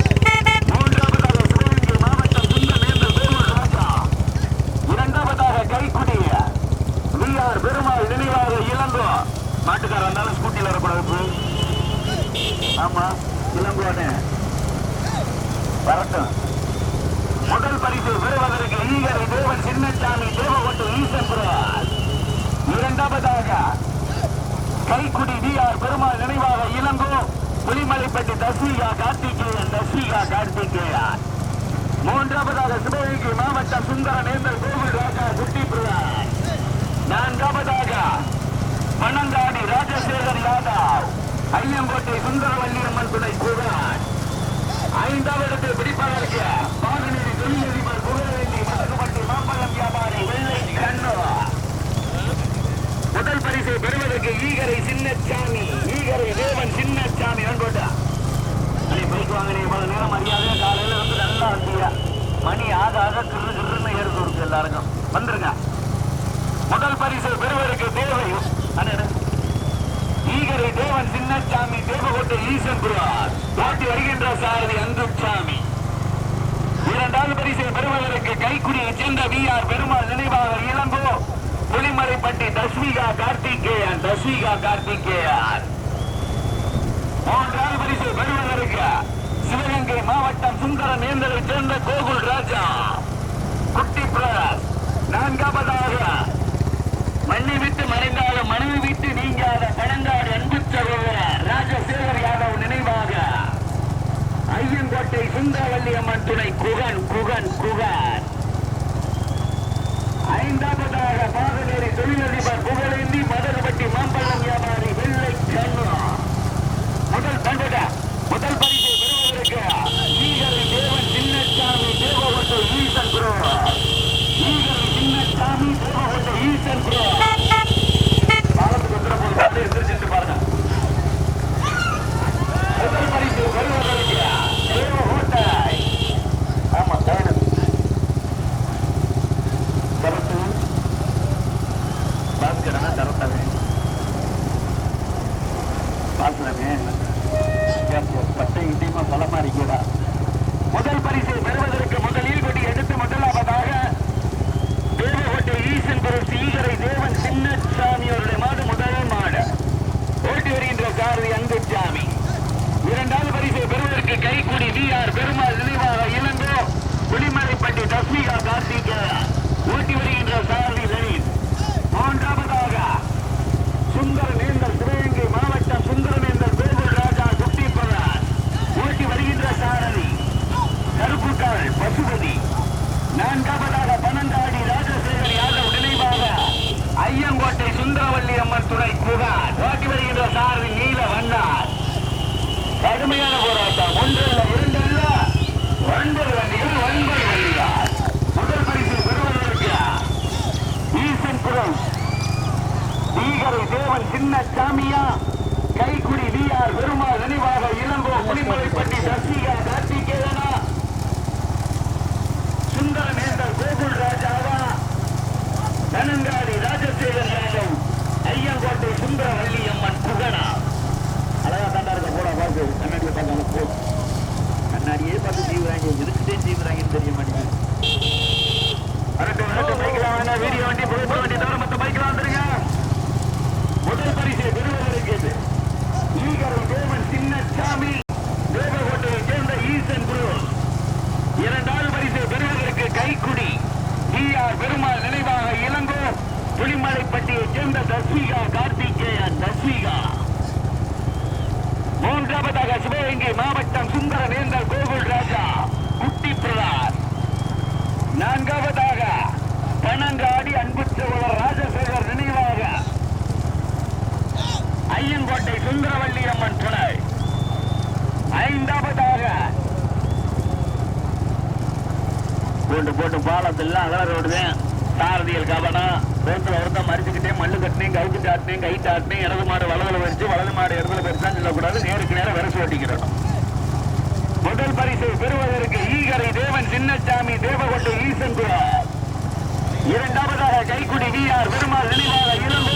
மூன்றாவதாக சிவகங்கை மாவட்டம் சுந்த நேர்ந்த கோவில் ராஜா. இரண்டாவதாக கைக்குடி விஆர் பெருமாள் நினைவாக இளங்கோ. மாட்டுக்கார இருந்தாலும் ஸ்கூட்டியில் வரக்கூடாது. ஆமா இளங்கோன்னு வரட்டும். முதல் பரிசு பெறுவதற்கு ஈகரை தேவன் சின்னசாமி தேவகோட்டை ஈசன் குருவார். இரண்டாவதாக கைக்குடி விஆர் பெருமாள் நினைவாக இளங்கோ புலிமலைப்பட்டி தஸ்மிகா கார்த்திகேயன். மூன்றாவதாக சிவகங்கை மாவட்டம் சுந்தர நேந்தல் கோவில் ராஜா குட்டி பிரதாஸ். நான்காவதாக பனங்காடி ராஜசேகர் யாதவ் ஐயங்கோட்டை சுந்தரவல்லியம்மன் துணை குரான். ஐந்தாவது இடத்தை பிடிப்பதற்கு பாகநேரி தொழிலதிபர் புகழேந்தி மதகுபட்டி மாம்பழம் வியாபாரி வெள்ளை கண்ணு. முதல் பரிசை பெறுவதற்கு ஈகரை தேவன் சின்னசாமி வெங்கோட்டா. பைக் வாங்கினீங்க பல நேரம் மரியாதை. காலையில வந்து நல்லா வந்தீங்க. மணி ஆக கிருன்னு ஏறுது இருக்கு. எல்லாருக்கும் வந்துருங்க. முதல் பரிசை பெறுவதற்கு தேவை ஈகரை தேவன் சின்னசாமி தேவகோட்டை ஈசன் குருவார் ஓட்டி வருகின்ற சாரதி அன்புசாமி. இரண்டாவது பரிசை பெறுவதற்கு கைக்குடியை சேர்ந்த விஆர் பெருமாள் நினைவாக இளங்கோ புலிமலைப்பட்டி தஸ்மிகா கார்த்திகேயன். மூன்றாவது பரிசை பெறுவதற்கு சிவகங்கை மாவட்டம் சுந்தர நேந்தலை சேர்ந்த கோகுல் ராஜா குட்டி பிரதாஸ். நான்காவதாக மண்ணை விட்டு மறைந்தாலும் மனைவி விட்டு நீங்காத பழங்காடு அன்பு சகோதரர் ராஜசேகர் யாதவ் நினைவாக ஐயங்கோட்டை சுந்தரவல்லியம்மன் துணை குகன். ஐந்தாவதாக பாகநேரி தொழிலதிபர் புகழேந்தி மதகுபட்டி மாம்பழம் வியாபாரி வெள்ளை கண்ணு. முதல் பரிசை பெறுவதற்கு ஈகரை தேவன் சின்னசாமி தேவ ஈசன் ப்ரோ பாலத்துக்கு வந்துட போது பார்த்து எந்திரிச்சிட்டு பாருங்க. முதல் பரிசு பெறுவதற்கு ஹோட்டல் ஆமா தரத்து பாஸ்கரனா தரத்தாவே பாஸ்கரனே பட்டை இட்டியமா பலமா இருக்கிறா. முதல் பரிசை பெறுவதற்கு முதலில் கொடி எடுத்து முதலாவதாக தேவகோட்டை ஈசன் பொருள் ஈகரை தேவன் சின்னசாமி அவருடைய மாடு முதல் மாடு ஓட்டி வருகின்ற சாரதி அன்புசாமி. இரண்டாவது பரிசை பெறுவதற்கு கைக்குடி VR பெருமாள் நினைவாக இளங்கோ புலிமலைப்பட்டி தஸ்மிகா கார்த்திகேயா ஓட்டி வருகின்ற சாரதி லலித். மூன்றாவதாக சுந்தரநேந்தல் சிவகங்கை மாவட்டம் சுந்தரநேந்தல் கோகுல் ராஜா குட்டி பிரதான் ஓட்டி வருகின்ற சாரதி கருப்புக்கால் பசுபதி. நான்காவதாக பனங்காடி ராஜசேகர் யாதவ் நினைவாக ஐயங்கோட்டை சுந்தரவல்லி அம்மன் துணை புகார் ஓட்டி வருகின்ற சாரதி நீல வண்ணார். கடுமையான போராட்டம். ஒன்றல்ல இரண்டல்ல 9 வண்டிகள் 9 வண்டிகள். முதல் பரிசு பெறுவதற்கு ஈசன் புரம் ஈகரை தேவன் சின்னசாமியா கைக்குடி VR பெருமாள் நினைவாக இளங்கோ புலிமலைப்பட்டி தஸ்மிகா கார்த்திகேயனா சுந்தரநேந்தல் கோகுல் ராஜாவா தனங்காடி ராஜசேகர் யாதவ் ஐயங்கோட்டை சுந்தரவல்லி அம்மன் புகழா. அழகா தாண்டா இருக்க போடா பார்த்து கண்ணாடியை பார்த்தாலும் போ. கண்ணாடியே பார்த்து ஜீவுறாங்க எதுக்கிட்டே ஜீவுறாங்கன்னு தெரிய மாட்டேங்குது. வரட்டும் பைக்கெல்லாம் வேணா வீடியோ வண்டி புகைப்பட வண்டி தவிர மற்ற பைக்கெல்லாம் வந்துருங்க. முதல் பரிசை பெறுவதற்கு ஈகரை தேவன் சின்னசாமி தேவகோட்டையை சேர்ந்த ஈசன் குரு. இரண்டாவது பரிசை பெறுவதற்கு கைக்குடி VR பெருமாள் நினைவாக இளங்கோ புலிமலைப்பட்டியை சேர்ந்த தஸ்மிகா கார்த்திகேயன் தஸ்மிகா. மூன்றாவதாக சிவகங்கை மாவட்டம் சுந்தரநேந்தல் கோகுல் ராஜா குட்டி பிரதான். நான்காவதாக பனங்காடி அன்புச்சோழர் ராஜசேகர் நினைவாக ஐயங்கோட்டை சுந்தரவல்லி அம்மன் துணை. ஐந்தாவதாக போட்டு பாலத்தில் அகல ரோடுதான் சாரதியல் கவனம். ரோட்டில் ஒருத்தன் மறிச்சுக்கிட்டே மண்ணு கட்டினேன் கவுக்கு ஆட்டினேன் கைட்டு ஆட்டினேன் இடது மாடு வலதுல வரிச்சு வலது மாடு இடத்துல பெருசான்னு சொல்லக்கூடாது. நேருக்கு நேரம் விரசு ஓட்டிக்கிறோம். முதல் பரிசை பெறுவதற்கு ஈகரை தேவன் சின்னசாமி தேவகோட்டை ஈசன் குரு. இரண்டாவதாக கைக்குடி VR பெருமாள் நினைவாக இளங்கோ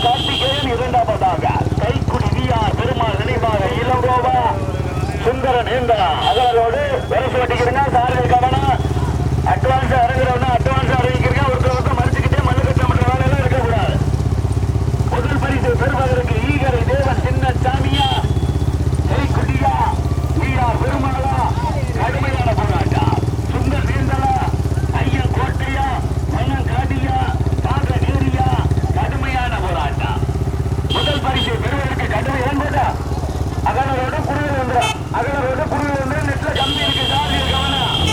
கார்த்திகேயன். இரண்டாவதாக கைக்குடி VR பெருமாள் நினைவாக இளங்கோவா சுந்தரநேந்தல் அகலரோடு விரசு ஓட்டிக்கிறீங்க. சாரதி கவனம். அட்வான்ஸ் இறங்குறவனா அட்வான்ஸ் அறிவிக்கிறீங்க. ஒருத்தர் மறிச்சுக்கிட்டே மண்ணு கட்ட மற்ற வேலையெல்லாம் இருக்கக்கூடாது. முதல் பரிசு பெறுவதற்கு ஈகரை தேவன் சின்னசாமியா கைக்குடியா VR பெருமாளா கடுமையான போராட்டம். சுந்தரநேந்தலா ஐயன் கோட்டையா மன்னங்காடியா பாகநேரியா கடுமையான போராட்டம். முதல் பரிசை பெறுவதற்கு கடுமை என்பதா அகலரோடு குருவில் வந்துடும். அகலரோடு குருவில் வந்து நெட்ல கம்பி இருக்கு. சாரதியில் கவனம்.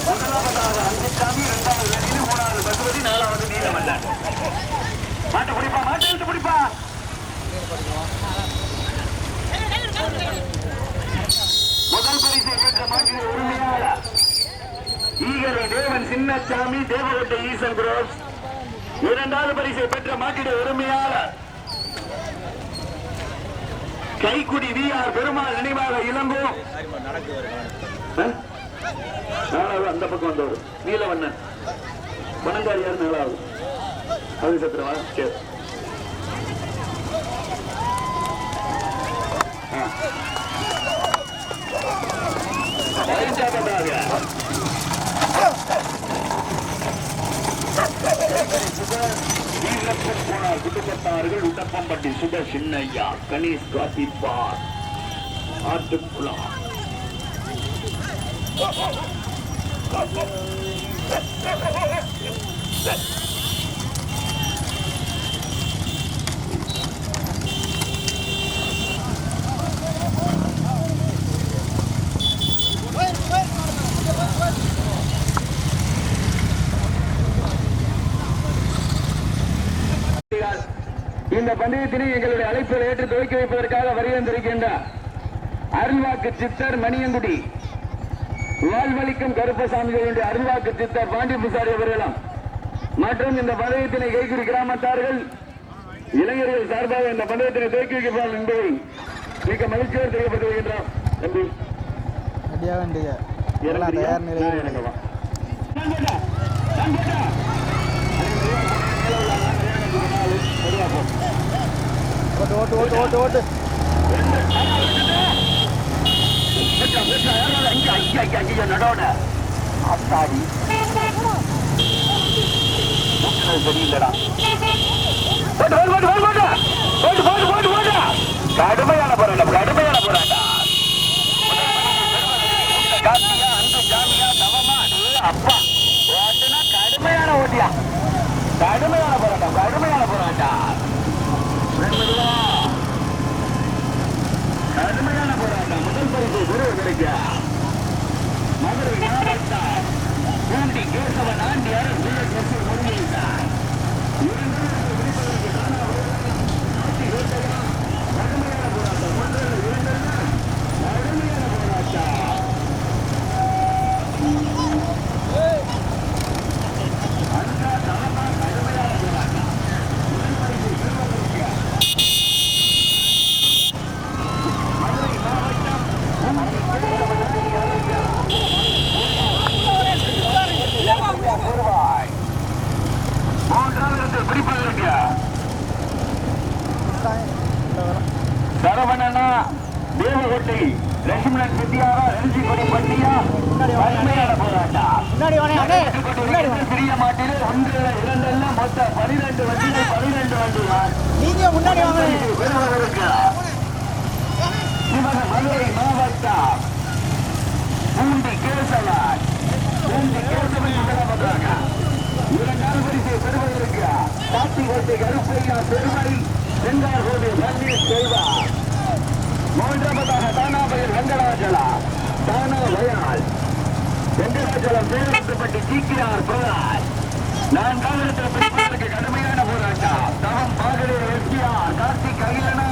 முதலாவதாக அஞ்சுசாமி, இரண்டாவது வெளியில், மூணாவது பசுபதி, நாலாவது நீலமல்லன். மாட்டை பிடிப்பா, மாட்டை இழுத்து பிடிப்பா. முதல் பரிசை பெற்ற மாட்டின் உரிமையாளர் ஈகரை தேவன் சின்னசாமி, தேவகோட்டை ஈசன் குரோஸ். இரண்டாவது பரிசை பெற்ற மாட்டின் உரிமையாளர் கைக்குடி VR பெருமாள் நினைவாக இளங்கோ. நாலாவது அந்த பக்கம் வந்தவர் நீலவண்ணன் பணங்காரியார். நாலாவது அது சத்திரமா. சரி, குடும்பத்தார்கள் உடப்பம்பட்டி சுட சின்னையா, கணேஷ் காசிப்பார், ஆட்டுக்குளம். இந்த பந்தயத்தினை எங்களுடைய அழைப்பில் ஏற்று துவக்கி வைப்பதற்காக வருகின்றிருக்கின்றார் அருள்வாக்கு சித்தர் மணியங்குடி, வாழ்வழிக்கும் கருப்பசாமிகளுடைய அருள்வாக்கு சித்தர் பாண்டிபுசாரி அவர்களும் மற்றும் இந்த பந்தயத்தினை கைக்குடி கிராமத்தார்கள் இளைஞர்கள் சார்பாக இந்த பந்தயத்தினை துவக்கி வைக்கிறார்கள் என்பதை மிக மகிழ்ச்சியோடு தெரியப்பட்டு வருகின்றோம். தம்பி நடோட ஆத்தாடி தெரியலடா. கடுமையான போராட்டம், கடுமையான போராட்டம். அன்பு ஜாமியா தவமா அப்பா ஓட்டுனா கடுமையான ஓட்டியா. கடுமையான போராட்டம், கடுமையான போராட்டம், கடுமையான போராட்டம். முதல் பரிசு பெறுவதற்க மதுரை மாவட்டம் பூண்டி கேசவன் ஆண்டி அரசு முருகேசன். கடுமையான போராட்டம், கடுமையான போராட்டம். சரவணனா தேவகோட்டை லட்சுமணன் வித்யாரா எழுச்சிக்கொடி பட்டியா கடுமையான போராட்டம். சிறிய மாட்டில் ஒன்று இரண்டல்ல மொத்தம் 12 வண்டிகள், 12 வண்டிகள். மதுரை மாவட்டம் பூண்டி கேசவன், பூண்டி கேசவன் முதலாவதாக இரண்டாவது பரிசை பெறுவதற்கு காட்டிக்கோட்டை கருப்பையா பெருமை, செங்கார்கோடு பன்னீர் செல்வா. மூன்றாவதாக தானாபயல் வெங்கடாச்சலா, தானா வயால் வெங்கடாச்சலம் பேரப்பட்டி ஜிகிஆர் பிரகாஷ். நான்காவது பெறுவதற்கு கடுமையான போராட்டம் தவம் மகளிர் எஸ்பிஆர் கார்த்திக் அகிலனா.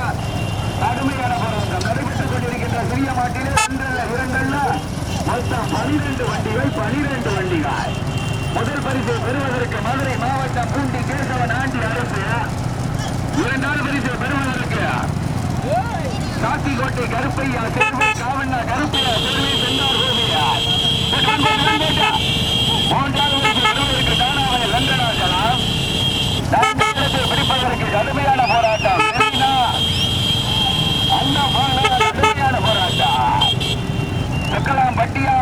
கடுமையான போராட்டம் நடைபெற்றுக் கொண்டிருக்கின்ற சிறிய மாட்டிலே ஒன்றல்ல இரண்டல்ல மொத்தம் 12 வண்டிகள், 12 வண்டிகள். முதல் பரிசு பெறுவதற்கு மதுரை மாவட்டம் பூண்டி கேசவன் ஆண்டி அரசு. இரண்டாவது பரிசு பெறுவதற்கு காட்டிக்கோட்டை கருப்பையா சேர்வை காவண்ணா கருப்பையா சேர்வை சென்னார் கோவியார். மூன்றாவது பரிசு பெறுவதற்கு தானாவயல் வெங்கடாச்சலம். நான்காவது பிடிப்பதற்கு கடுமையான போராட்டம் கடுமையான போராட்டம். சக்கலாம்பட்டியா,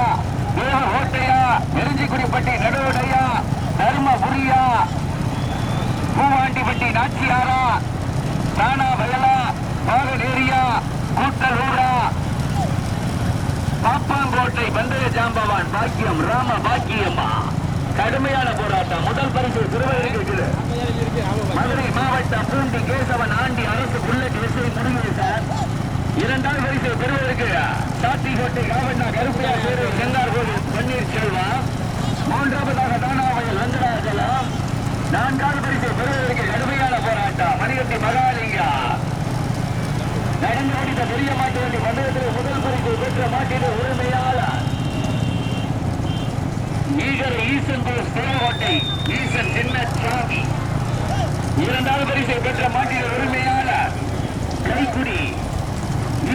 தேவகோட்டையா, நெருஞ்சிக்குடிப்பட்டி நடுவடையா, தர்மபுரியா, பூவாண்டிப்பட்டி நாச்சியாரா, தானா வயலா, பாகநேரியா, கூட்டலூரா, பாப்பாங்கோட்டை பந்தய ஜாம்பவான் பாக்கியம் ராம பாக்கியம்மா. கடுமையான போராட்டம். முதல் பரிசு திருவள்ளுவர் மதுரை மாவட்டம் பூண்டி கேசவன் ஆண்டி அரசு புல்லட் எஸ்ஐ முருகேசன். இரண்டாவது பரிசு பெறுவதற்கு சாத்திக்கோட்டை காவண்ணா கருப்பையா பேரு பரிசை பெற்ற மாட்டின் உரிமையான கைக்குடி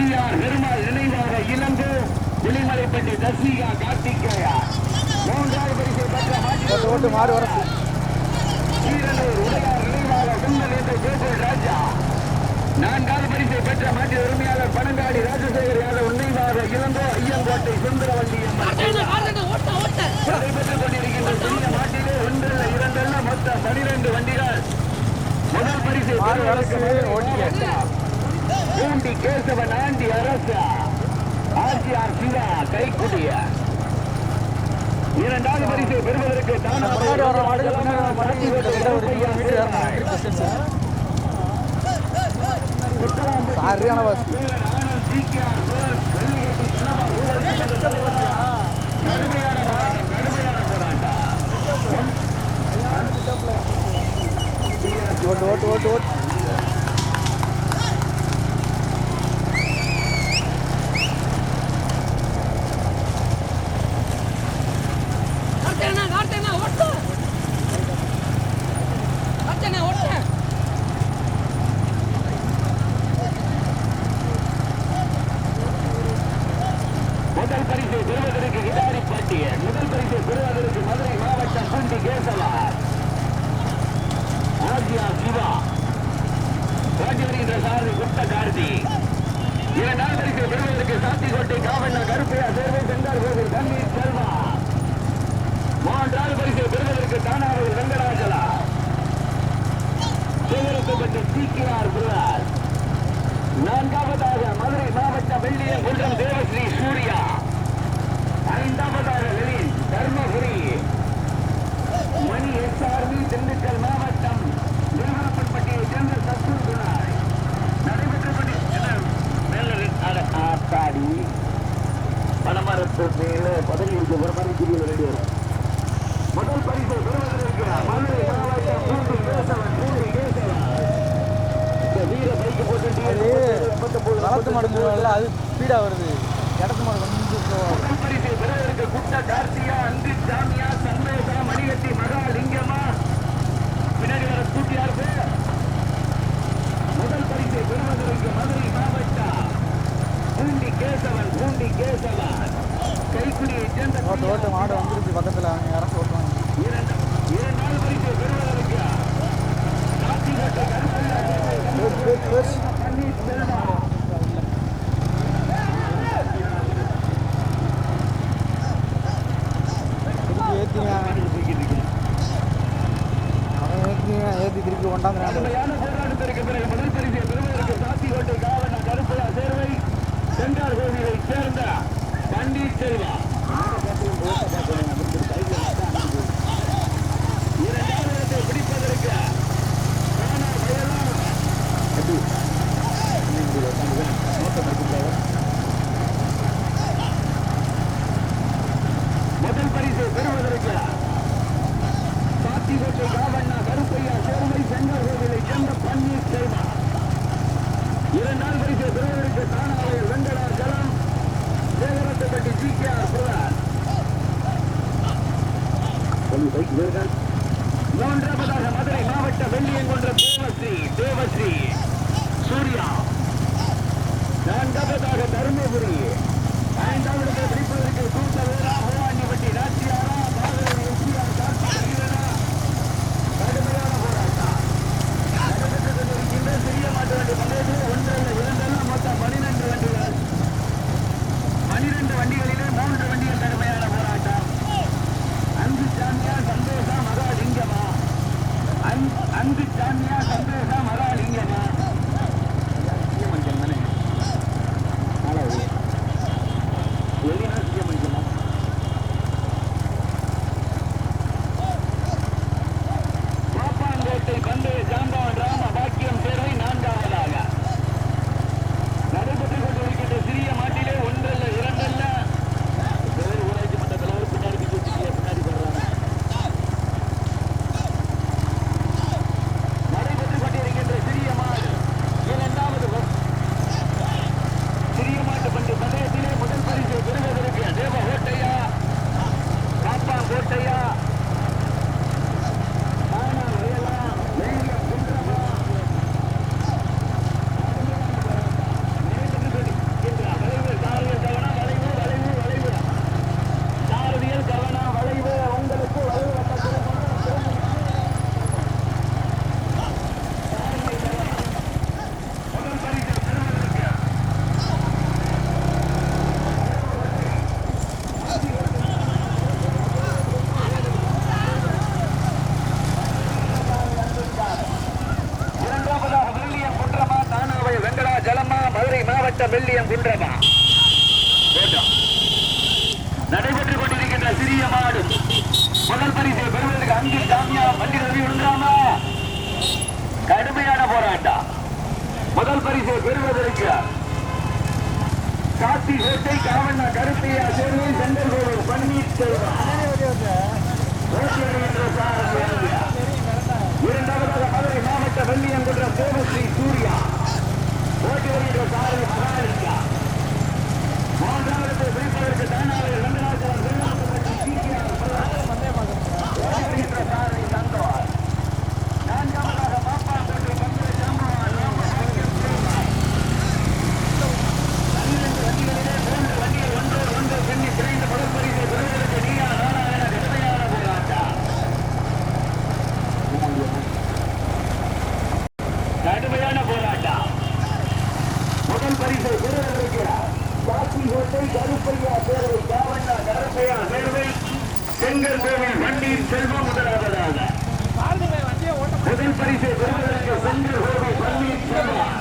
ஈஆர் பெருமாள் நினைவாக இளங்கோ புலிமலைப்பட்டி தர்சிகா கார்த்திகேயா. மூன்றாவது பரிசை பெற்ற மாட்டின் மாடு வர ஈரனூர் உடையார் நினைவாக குந்தல் என்ற ஜோசல் ராஜா. நான்காவது பரிசை பெற்ற மாட்டின் உரிமையாளர் பனங்காடி ராஜசேகர் யாதவ் நினைவாக இளங்கோ ஐயங்கோட்டை சுந்தரவல்லி நடைபெற்றுக் கொண்டிருக்கின்ற சிறிய மாட்டிலே ஒன்றில் இரண்டல்ல மொத்தம் 12 வண்டிகள். முதல் பரிசை பூண்டி கேசவன் ஆண்டி அரசா ஆர்ஜிஆர் சிவா கைக்குடிய. இரண்டாவது பரிசை பெறுவதற்கு ஓட்டு முதல் பரிசை பெறுவதற்கு கிடாரி பாட்டியன். முதல் பரிசை பெறுவதற்கு மதுரை மாவட்டம் பூண்டி கேசவா ஆர்ஜிஆர் சிவா ஓட்டி வருகின்ற சாரதி குப்த கார்த்தி. இரண்டாவது பரிசை பெறுவதற்கு சாத்திக்கோட்டை காவண்ணா கருப்பையா சேர்வை சென்றார் கோவில் தண்ணீர் செல்வா. மூன்றாவது பரிசை பெறுவதற்கு தானாவூர் வெங்கடாச்சலா சேகரிக்கப்பட்ட சிகேஆர் பிரகாஷ். நான்காவதாக மதுரை மாவட்ட வெள்ளிய குன்றம் தேவஸ்ரீ சூர்யா. ஐந்தாவதாக லெனின் தர்மபுரி மணி எஸ்ஆர்வி திண்டுக்கல் மாவட்டம் நிறுவனப்பட்டியை சேர்ந்த சத்தூர் குணாய். நடைபெற்றுக் ஆத்தாடி பணமரத்து மேல பதவி இருக்கு ஒரு மாதிரி பிரிவு ரெடி வரும். முதல் பரிசை பெறுவதற்கு மதுரை மாவட்டம் பூண்டி கேசவன் வீர பைக்கு போட்டு வளர்த்து மாடுங்கல்ல அது ஸ்பீடா வருது. இடத்து மாடு வந்து பரிசை பெறுவதற்கு குட்ட கார்த்தியா அங்கு சாமியா சந்தோஷா மணிகட்டி மகா லிங்கமா பின்னாடி வர கூட்டியா இருக்கு. முதல் பரிசை பெறுவதற்கு மதுரை மாவட்டம் பூண்டி கேசவன் கைக்குடியை சேர்ந்த ஓட்டு மாடு வந்துருச்சு பக்கத்தில் அவங்க யாரும் ஓட்டுவாங்க. இரண்டாவது பரிசை பெறுவதற்கு ஏற்றி திருப்பி கொண்டாந்து போராட்டத்திற்கு பிறகு முதல் பரிசை பெறுவதற்கு சாத்திக்கோட்டை காவல் கருப்பையா சேர்வை சென்றார் கோவிலை சேர்ந்த பண்டிட் செல்வா. இரண்டாவது இடத்தை பிடிப்பதற்கு முதல் பரிசை பெறுவதற்கு சாத்திக்கோட்டை காவண்ணா கருப்பையா சேர்வை சென்றார் கோவிலை சேர்ந்த பன்னீர் செல்வா. இரண்டாவது பரிசை பெறுவதற்கு தானாவூர் வெங்கடாச்சலம் சேகரப்பட்டி சிகேஆர் பிரகாஷ். மூன்றாவதாக மதுரை மாவட்ட வெள்ளியங்குன்றம் தேவஸ்ரீ சூர்யா. நான்காவதாக தருமபுரி. ஐந்தாவது பிடிப்பதற்கு கூட்டவேரா ஹோவாண்டிப்பட்டி நாச்சியாரா பாகவதி எஸ்ஆர் கார்த்திகேயனா. கடுமையான போராட்டம் நடைபெற்றுக் கொண்டிருக்கின்ற சிறிய மாட்டு வண்டி பந்தயத்தில் ஒன்றல்ல இரண்டல்ல மொத்தம் 12 வண்டிகள். 12 வண்டிகளிலே 3 வண்டிகள் கடுமையான போராட்டம். அங்கு சாமியா சந்தோஷா மகாலிங்கமா அங்கு சாமியா சந்தோஷா மகாலிங்கமா. வெளிநாட்டு தங்கி காமியா வண்டி ரவி விழுந்தாமா கடுமையான போராட்டம். முதல் பரிசை பெறுவதற்கு காத்தி கோட்டை காவண்ணா கருப்பையா சேர்வை செங்கல் கோவில் பன்னீர் செல்வம். இரண்டாவதாக மதுரை மாவட்ட வெள்ளியங்குன்ற தேவஸ்ரீ சூர்யா ஓட்டி வருகின்ற சாரதி பிராணிக்கா. மூன்றாவது பிரிப்பதற்கு தானாளர் ரங்கநாதன் வருகின்ற சாரதி சந்தோஷ். நான்காவதாக பாப்பாக்கோட்டை பம்பை ஜாமான் வண்டியில் ஒன்று சென்னி பிரிந்த முதல் பரிசை பெறுவதற்கு நீயா நாராயண கடுமையான போராட்டம். கடுமையான போராட்டம். முதல் பரிசை பெறுவதற்கு காசி கோட்டை கருப்பையா சேர்வை காவண்ணா கருப்பையா சேர்வை செங்கல் கோவில் வண்டியின் செல்வம். முதலாவதாக முதல் பரிசை பெறுவதற்கு செங்கல் கோவில் பன்னீர் செல்வம்.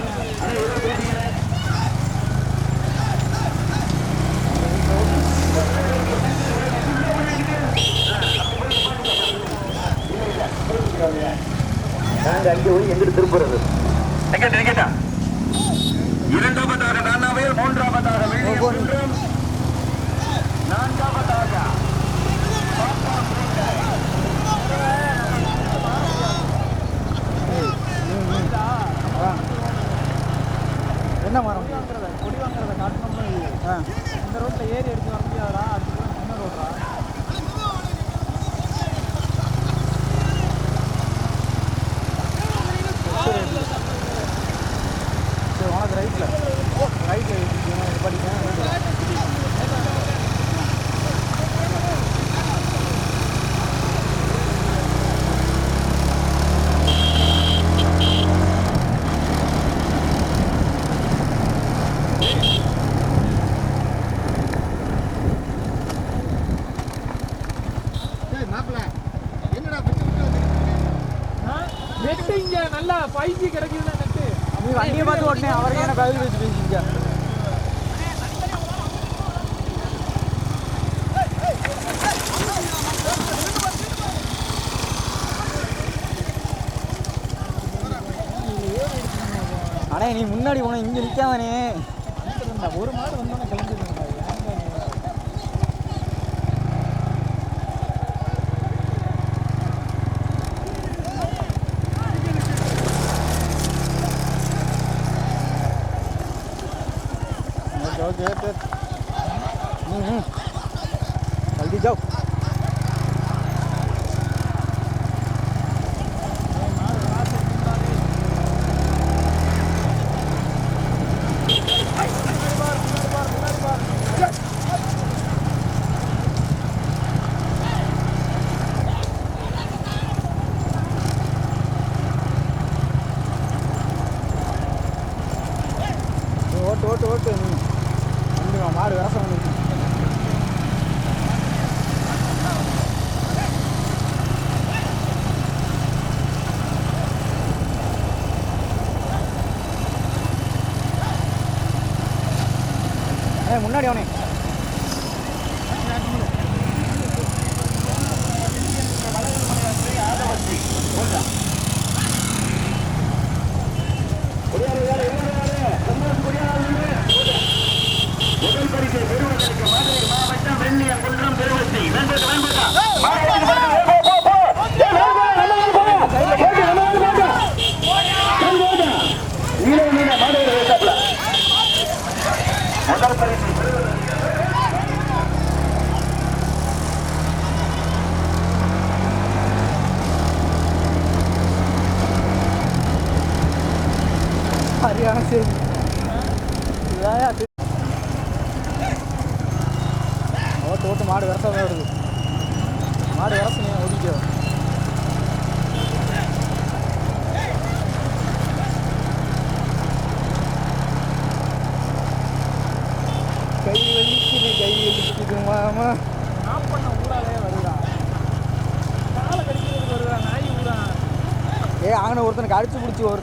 நாங்க அங்கே போய் எங்கிட்டு திரும்புறது. இரண்டாவதாக நானாவேல், மூன்றாவதாக வெள்ளியங்குன்றம், நான்காவதாக என்ன மரம் கொடி வாங்குறத காட்டணும்னு இந்த ரோட்டில் ஏறி அடிச்சு வர முடியாதா? அதுக்கு சின்ன ரோட்டா? சரி உனக்கு ரைட்டில் படிக்கேன். நெட்டு இங்கே நல்லா 5G கிடைக்குதுன்னா நெட்டு அப்படி வண்டியை பார்த்து ஓட்டினேன். அவருக்கு என்ன பதில் வச்சு பேசிங்க. ஆனால் நீ முன்னாடி போன இங்கே நிற்காதானே. ஒரு மாடு வந்தோன்னே கிளம்பிடுங்க. जल्दी जाओ. ஓட்டு மாடு விவசாயம் பண்ணி முன்னாடி அவனே முதல் பரிசை பெறுவதற்கு மதுரை மாவட்டம் வெள்ளியங்குன்றம் திருவத்தி முதல் பரிசை हरियाणा से ஓட்டு மாடு வரசா வருது. மாடு வரசனே ஒதுக்கோ. கை வலிக்குது மாமா. நான் பண்ண ஊராலே வருதா? காலை கடிக்கிறதுக்கு வருதா? நாய் ஊரா? அங்கே ஒருத்தனுக்கு அடிச்சு பிடிச்சி ஒரு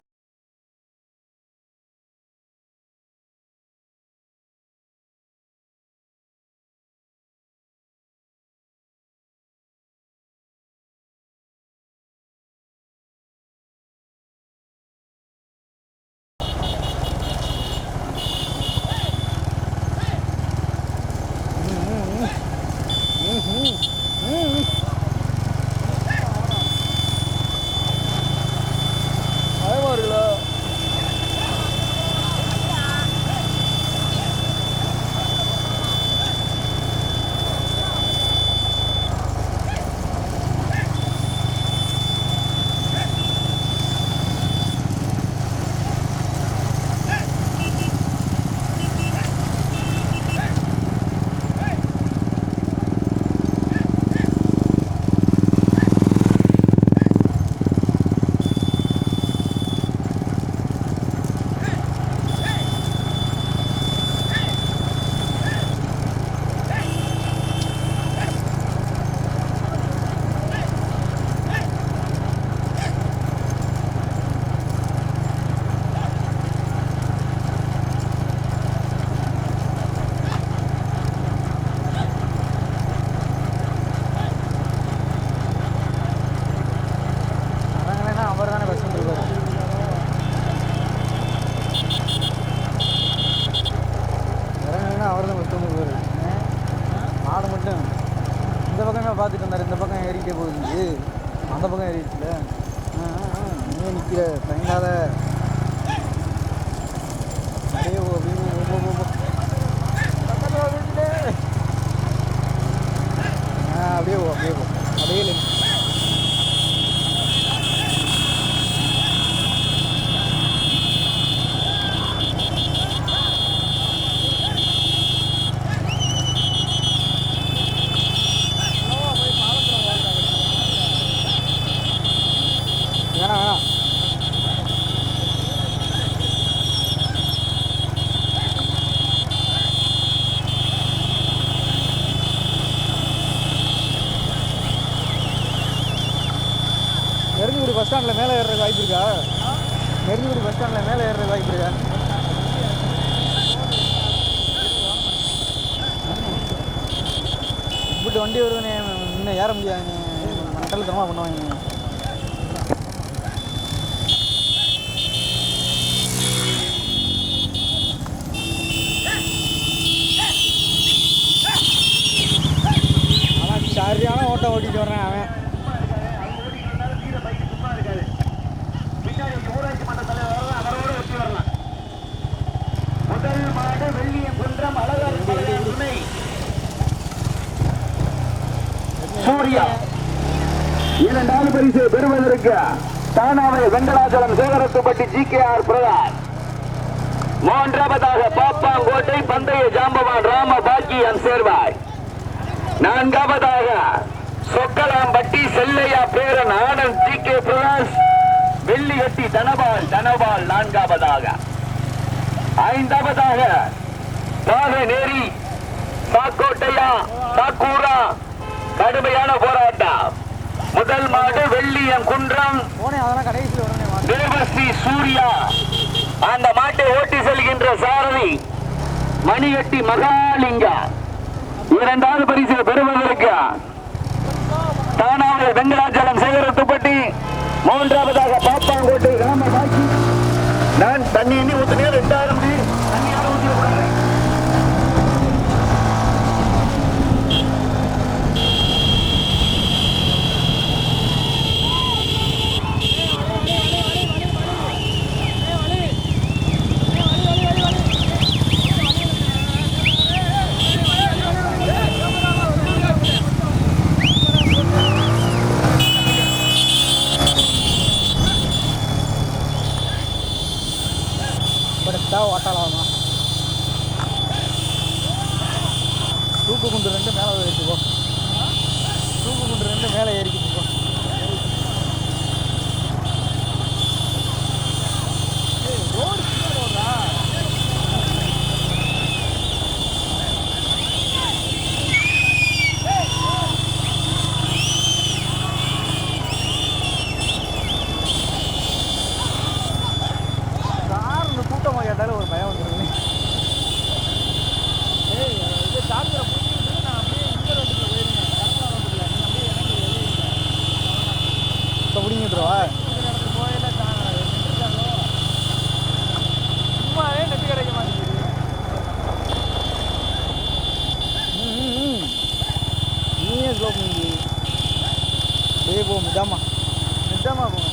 வரட்டும். இந்த பக்கமே பார்த்துட்டு வந்தார். இந்த பக்கம் ஏறிக்கிட்டே போகுது. அந்த பக்கம் ஏறிடுச்சுல. நீ நிற்கிற பயங்காத அப்படியே அப்படியே அப்படியே வேணாம் நெருஞ்சிக்குடி பஸ் ஸ்டாண்டில் மேலே ஏறுறதுக்கு வாய்ப்பு இருக்கா? நெருஞ்சிக்குடி பஸ் ஸ்டாண்டில் மேலே ஏறுறதுக்கு வாய்ப்பு இருக்கா? இப்படி வண்டி வருதுன்னு இன்னும் ஏற முடியாது. மண்டல தரமாக பண்ணுவாங்க. ஆனால் சரியான ஓட்டம் ஓட்டிகிட்டு வர்றேன் அவன். முதல் மாடு வெள்ளியங்குன்றம் அழகர் துணை சூர்யா. இரண்டாவது பரிசு பெறுவதற்கு தானாவை வெங்கடாச்சலம் சேகரத்துப்பட்டி GKR பிரதான். மூன்றாவதாக பாப்பாங்கோட்டை பந்தய ஜாம்பவான் ராம பாக்கியம் சேர்வாய். நான்காவதாக சொக்கலாம்பட்டி செல்லையா பேரன் ஆனந்த் GK பிரகாஷ் வெள்ளிகட்டி தனபால் நான்காவதாக. ஐந்தாவதாக நேரி சாக்கோட்டையா சாக்கூரா கடுமையான போராட்டம். முதல் மாடு வெள்ளியங்குன்றம் தேவஸ்ரீ சூர்யா. அந்த மாட்டை ஓட்டி செல்கின்ற சாரதி மணிகட்டி மகாலிங்கா. இரண்டாவது பரிசு பெறுவதற்கு தானாவை வெங்கடாச்சலம் சேகரத்துப்பட்டி. மூன்றாவதாக பாப்பாங்கோட்டை ராமபாக்கி. நான் தண்ணி எண்ணி ஊத்துனேன் 2000 தண்ணியார ஊற்றி விடுறேன். ஓட்டலாமா தூக்கு குண்டு 2 மேலே ஏறிக்கு போ. தூக்கு குண்டு 2 மேலே ஏறிக்கிட்டு போ. நிஜமா போங்க.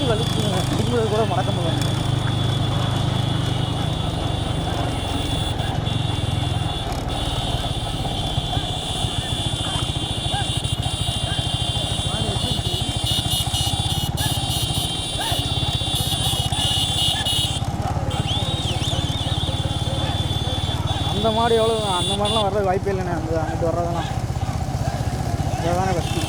வலிக்குங்க, அடிக்கும்போது கூட மறக்க முடியல. அந்த மாடு எவ்வளோ, அந்த மாதிரிலாம் வர்றது வாய்ப்பே இல்லைண்ணே. அங்கிட்டு வர்றதெல்லாம் இதுதானே கஷ்டம்.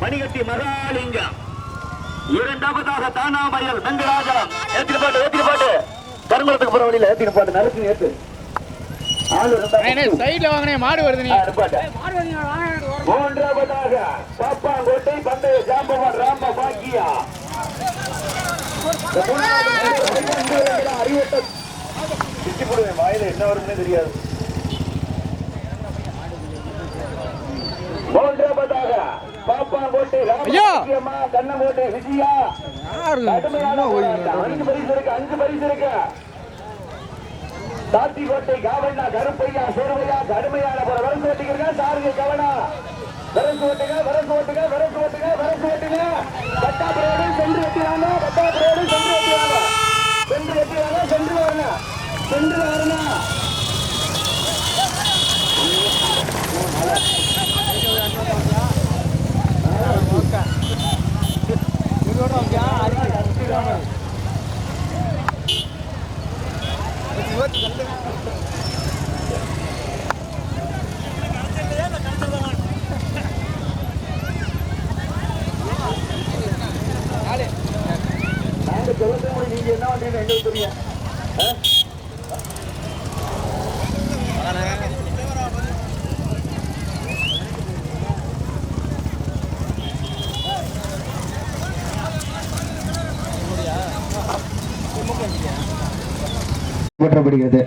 மணிகட்டி மகாலிங்கம் இரண்டாவதாக தானாமயல் வெங்கடாஜலம் ஏத்திட்டு பாட்டு கருங்குளத்துக்கு போற வழியில ஏத்திட்டு பாட்டு நறுக்கு ஏத்து சைட்ல வாங்கினே மாடு வருது. நீ மூன்றாவதாக பாப்பாங்கோட்டை பந்தய ஜாம்பவான் ராம பாக்கியா அறிவட்டம் வாயில என்ன வரும்னே தெரியாது. மூன்றாவதாக பாப்பாங்கோட்டை ராம கண்ணங்கோட்டை விஜயா கடுமையான 5 பரிசு இருக்கு. சாத்திக்கோட்டை காவண்ணா கருப்பையா சேர்வையா கடுமையான போற வரசு ஓட்டுங்க. சாருங்க கவனா வரசு ஓட்டுங்க. பட்டாபுரோடு சென்று வெட்டிவாங்க. சென்று வரணும். நீங்க என்ன பண்றீங்க எங்களுக்கு தெரியும். போற்றப்படுகிறது.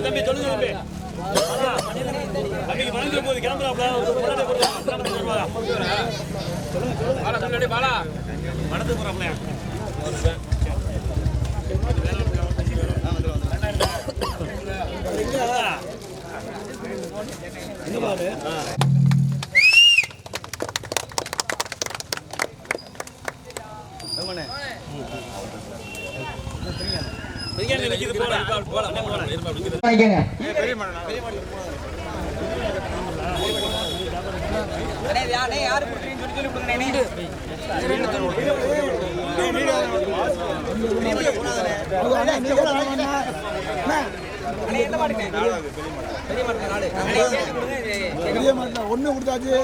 தம்பி சொல்லுங்க யாரு ஒண்ணு கொடுத்தாச்சு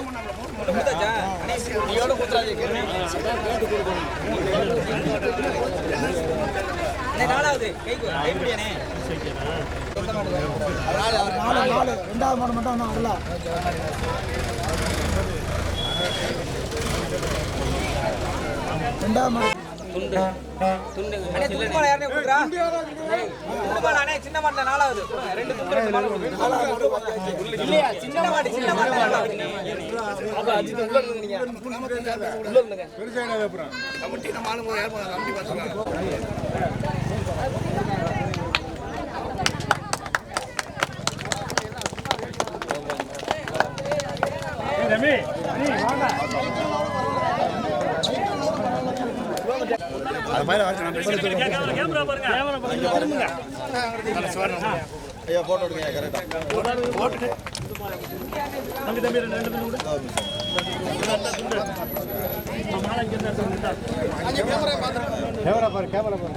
நாலாவது கைப்பிடியானே 2வது மாடு மட்டும் வரல. ரெண்டாவது மாடு சின்ன மாட்டல நாலாவது ரெண்டு இல்லையா சின்ன மாடு ஐயா போட்டோ எடுங்க கரெக்டா போட்டு தம்பி தம்பி ரெண்டு கூட கேமரா பாரு கேமரா பாரு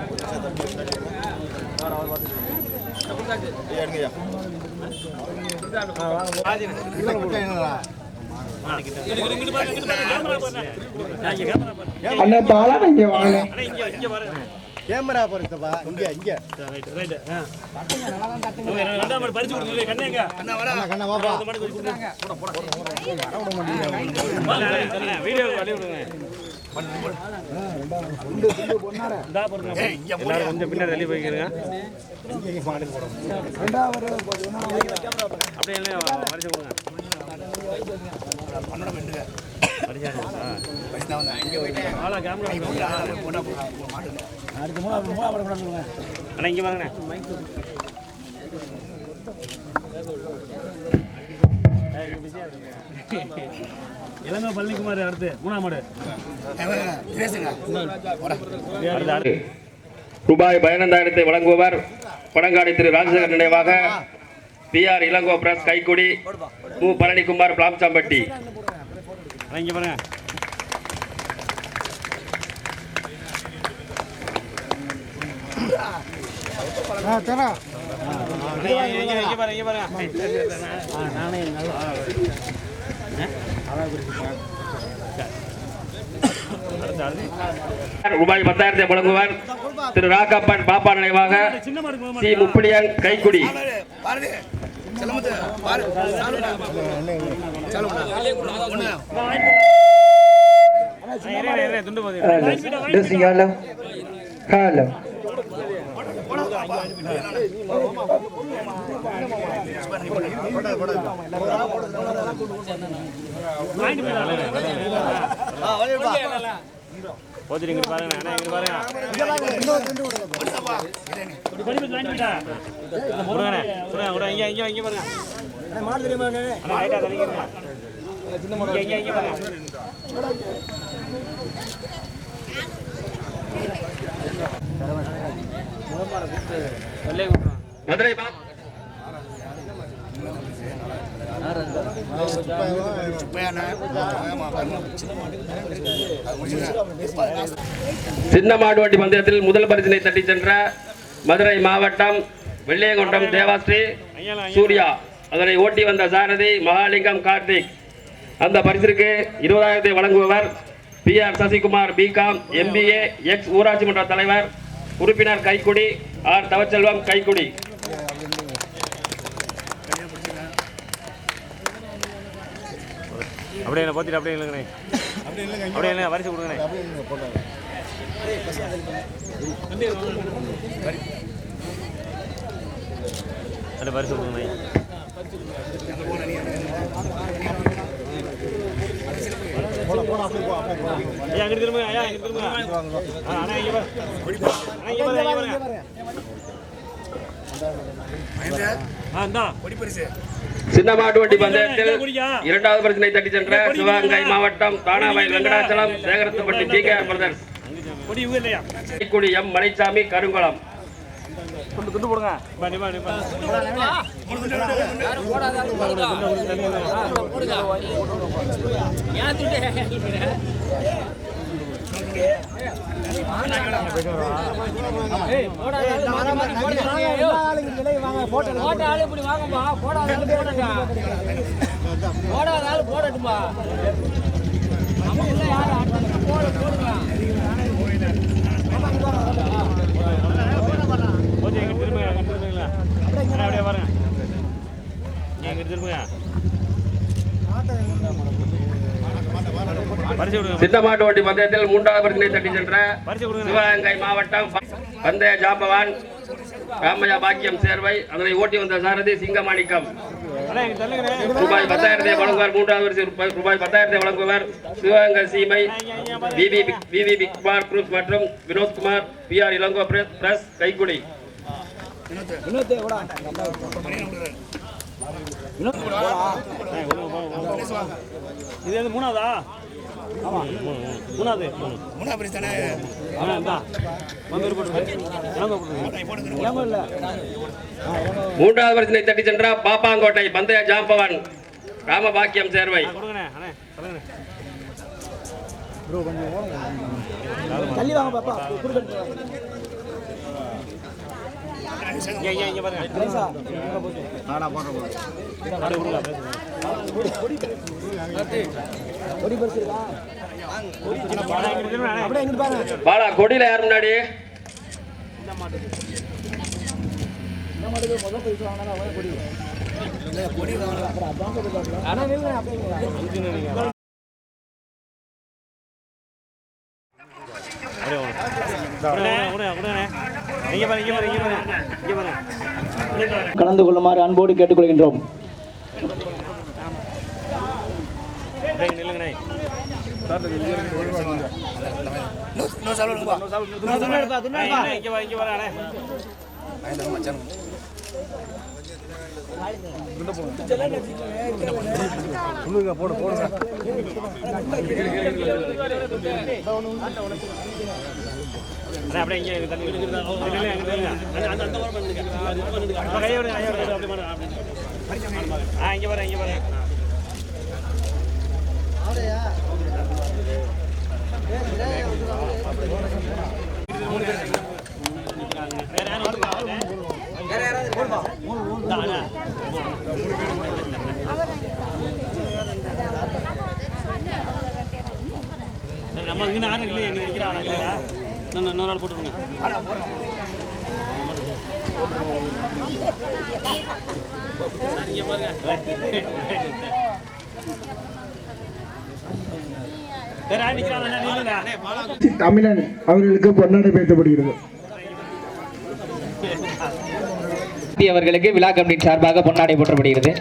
எடுங்கய்யா அண்ணா பாலா இங்க வாங்க கேமரா பாருப்பா இங்க இங்க ரைட் ரெண்டாம் பரிசு கொடுத்துருவே கண்ணேங்க அண்ணா வர கண்ணா வாப்பா அந்த மாதிரி கொடுத்துருங்க போட வீடியோ வழி விடுங்க இந்தா பாருங்க எல்லாரும் கொஞ்சம் பின்னாடி தள்ளி போய்க்கிறீங்க இங்க மாடு போடுங்க ரெண்டாவது அப்படியே என்ன பரிசு கொடுங்க பண்ணட வெண்டுங்க பரிசா பரிசா வந்து இங்க போய்ட்டு ஆளா கேமரா போடா மாடு அடுத்து மூணாவது போடுங்க அண்ணா இங்க வாங்கண்ணே இளங்கோ பழனிக்குமார் அடுத்து மூணாம் மாடு ரூபாய் 15,000 வழங்குபவர் படங்காடி திரு ராஜசேகர் நினைவாக PR இளங்கோ பிரஸ் கைக்குடி மு பழனிக்குமார் பிளாம்சாம்பட்டி. இங்க பாருங்க ரூபாய் 10,000 வழங்குவார் திரு ராகப்பன் பாப்பா நினைவாக சி முப்படியான் கைக்குடி. போதிரிங்க பாருங்க அண்ணா இங்க பாருங்க இங்க பாருங்க மாடு தெரியுமா அண்ணா ரைட்டா தரீங்க சின்ன மாடு இங்க பாருங்க மதுரை சின்ன மாடு வண்டி பந்தயத்தில் முதல் பரிசினை தட்டி சென்ற மதுரை மாவட்டம் வெள்ளையங்கொண்டம் தேவாஸ்ரீ சூர்யா, அதனை ஓட்டி வந்த சாரதி மகாலிங்கம் கார்த்திக். அந்த பரிசிற்கு 20,000 வழங்குபவர் PR Sasikumar BCom MBA X ஊராட்சி மன்ற தலைவர் உறுப்பினர் கைக்குடி R தவச்செல்வம் கைக்குடி. அப்படியே போத்திட்டு அப்படியே இல்லைங்கண்ணே அப்படியே இல்லை வரிசை கொடுங்கண்ணே அப்படியே வரிசை கொடுங்கண்ணே ஐயா அங்கிட்டு திரும்ப ஐயா இங்கிட்டு திரும்ப அண்ணா இங்கே பாரு சின்ன மாட்டு வண்டி பந்தயத்தில் 2வது பரிசினை தட்டி சென்ற சிவகங்கை மாவட்டம் Thanavayal Venkatachalam Sekarathupatti GKR brothers Kaikudi M Manisamy Karungulam. துண்டு போடுங்க போடட்டுமா அப்படியே பாருங்க எங்க திரும்புங்க சித்த மாட்டு வண்டி பந்தயத்தில் மூன்றாவது பரிசினை தட்டி சென்ற சிவகங்கை மாவட்டம் பந்தய ஜாம்பவான் ராமையா பாக்கியம் சேர்வை அதனை ஓட்டி வந்த சாரதி சிங்கமாணிக்கம் ரூபாய் 10,000 வழங்குவார். மூன்றாவது பரிசு ரூபாய் 10,000 வழங்குவார் சிவகங்கை சீமை விவி குமார் குரூப் மற்றும் வினோத்குமார் PR இளங்கோ பிரஸ் கைக்குடி. இது வந்து மூணாவதா? மூணாவது மூன்றாவது பரிசினை தட்டி சென்ற பாப்பாங்கோட்டை பந்தய ஜாம்பவான் ராமபாக்கியம் சேர்வை தள்ளி வாங்க பாப்பா. பாலா கொடியில யார் முன்னாடி கலந்து கொள்ளுமாறு அன்போடு கேட்டுக்கொள்கின்றோம். நம்ம இங்கே யாரும் இல்லை, எங்க இருக்கிறாங்க இன்னொரு நாள் போட்டுருங்க. தமிழன் அவர்களுக்கு பொன்னாடை பேசப்படுகிறது. அவர்களுக்கு விழா கமிட்டி சார்பாக பொன்னாடை போற்றப்படுகிறது.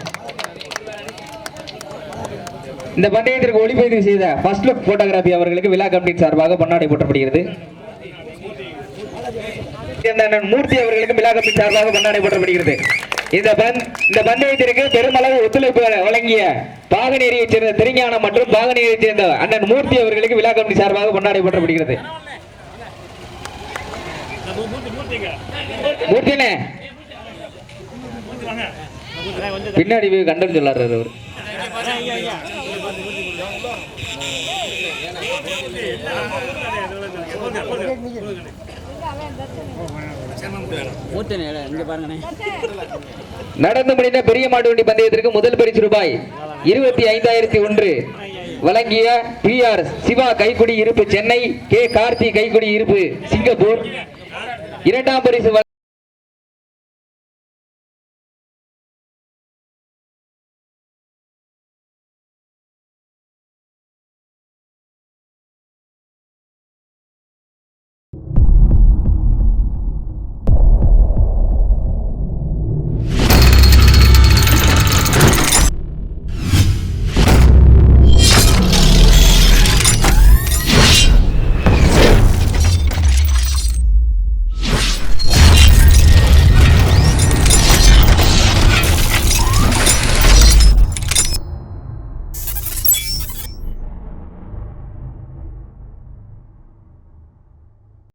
இந்த பந்தயத்திற்கு ஒளிப்பதிவு செய்த ஃபர்ஸ்ட் லுக் போட்டோகிராபி அவர்களுக்கு விழா கமிட்டி சார்பாக பொன்னாடை போற்றப்படுகிறது. மூர்த்தி அவர்களுக்கு விழா கமிட்டி சார்பாக பொன்னாடை போற்றப்படுகிறது. இந்த பந்தயத்திற்கு பெருமளவு ஒத்துழைப்பு வழங்கிய பாகனேரியைச் சேர்ந்த திருஞானம் மற்றும் பாகனேரியைச் சேர்ந்த அண்ணன் மூர்த்தி அவர்களுக்கு விழா கமிட்டி சார்பாக பொன்னாடை போற்றப்படுகிறது. மூர்த்தினே பின்னாடி கண்டல் சொல்லாரு அவர். நடந்து முடிந்த பெரிய மாட்டு வண்டி பந்தயத்திற்கு முதல் பரிசு ரூபாய் 25,001 வழங்கிய PR சிவா கைக்குடி இருப்பு சென்னை, K கார்த்தி கைக்குடி இருப்பு சிங்கப்பூர். இரண்டாம் பரிசு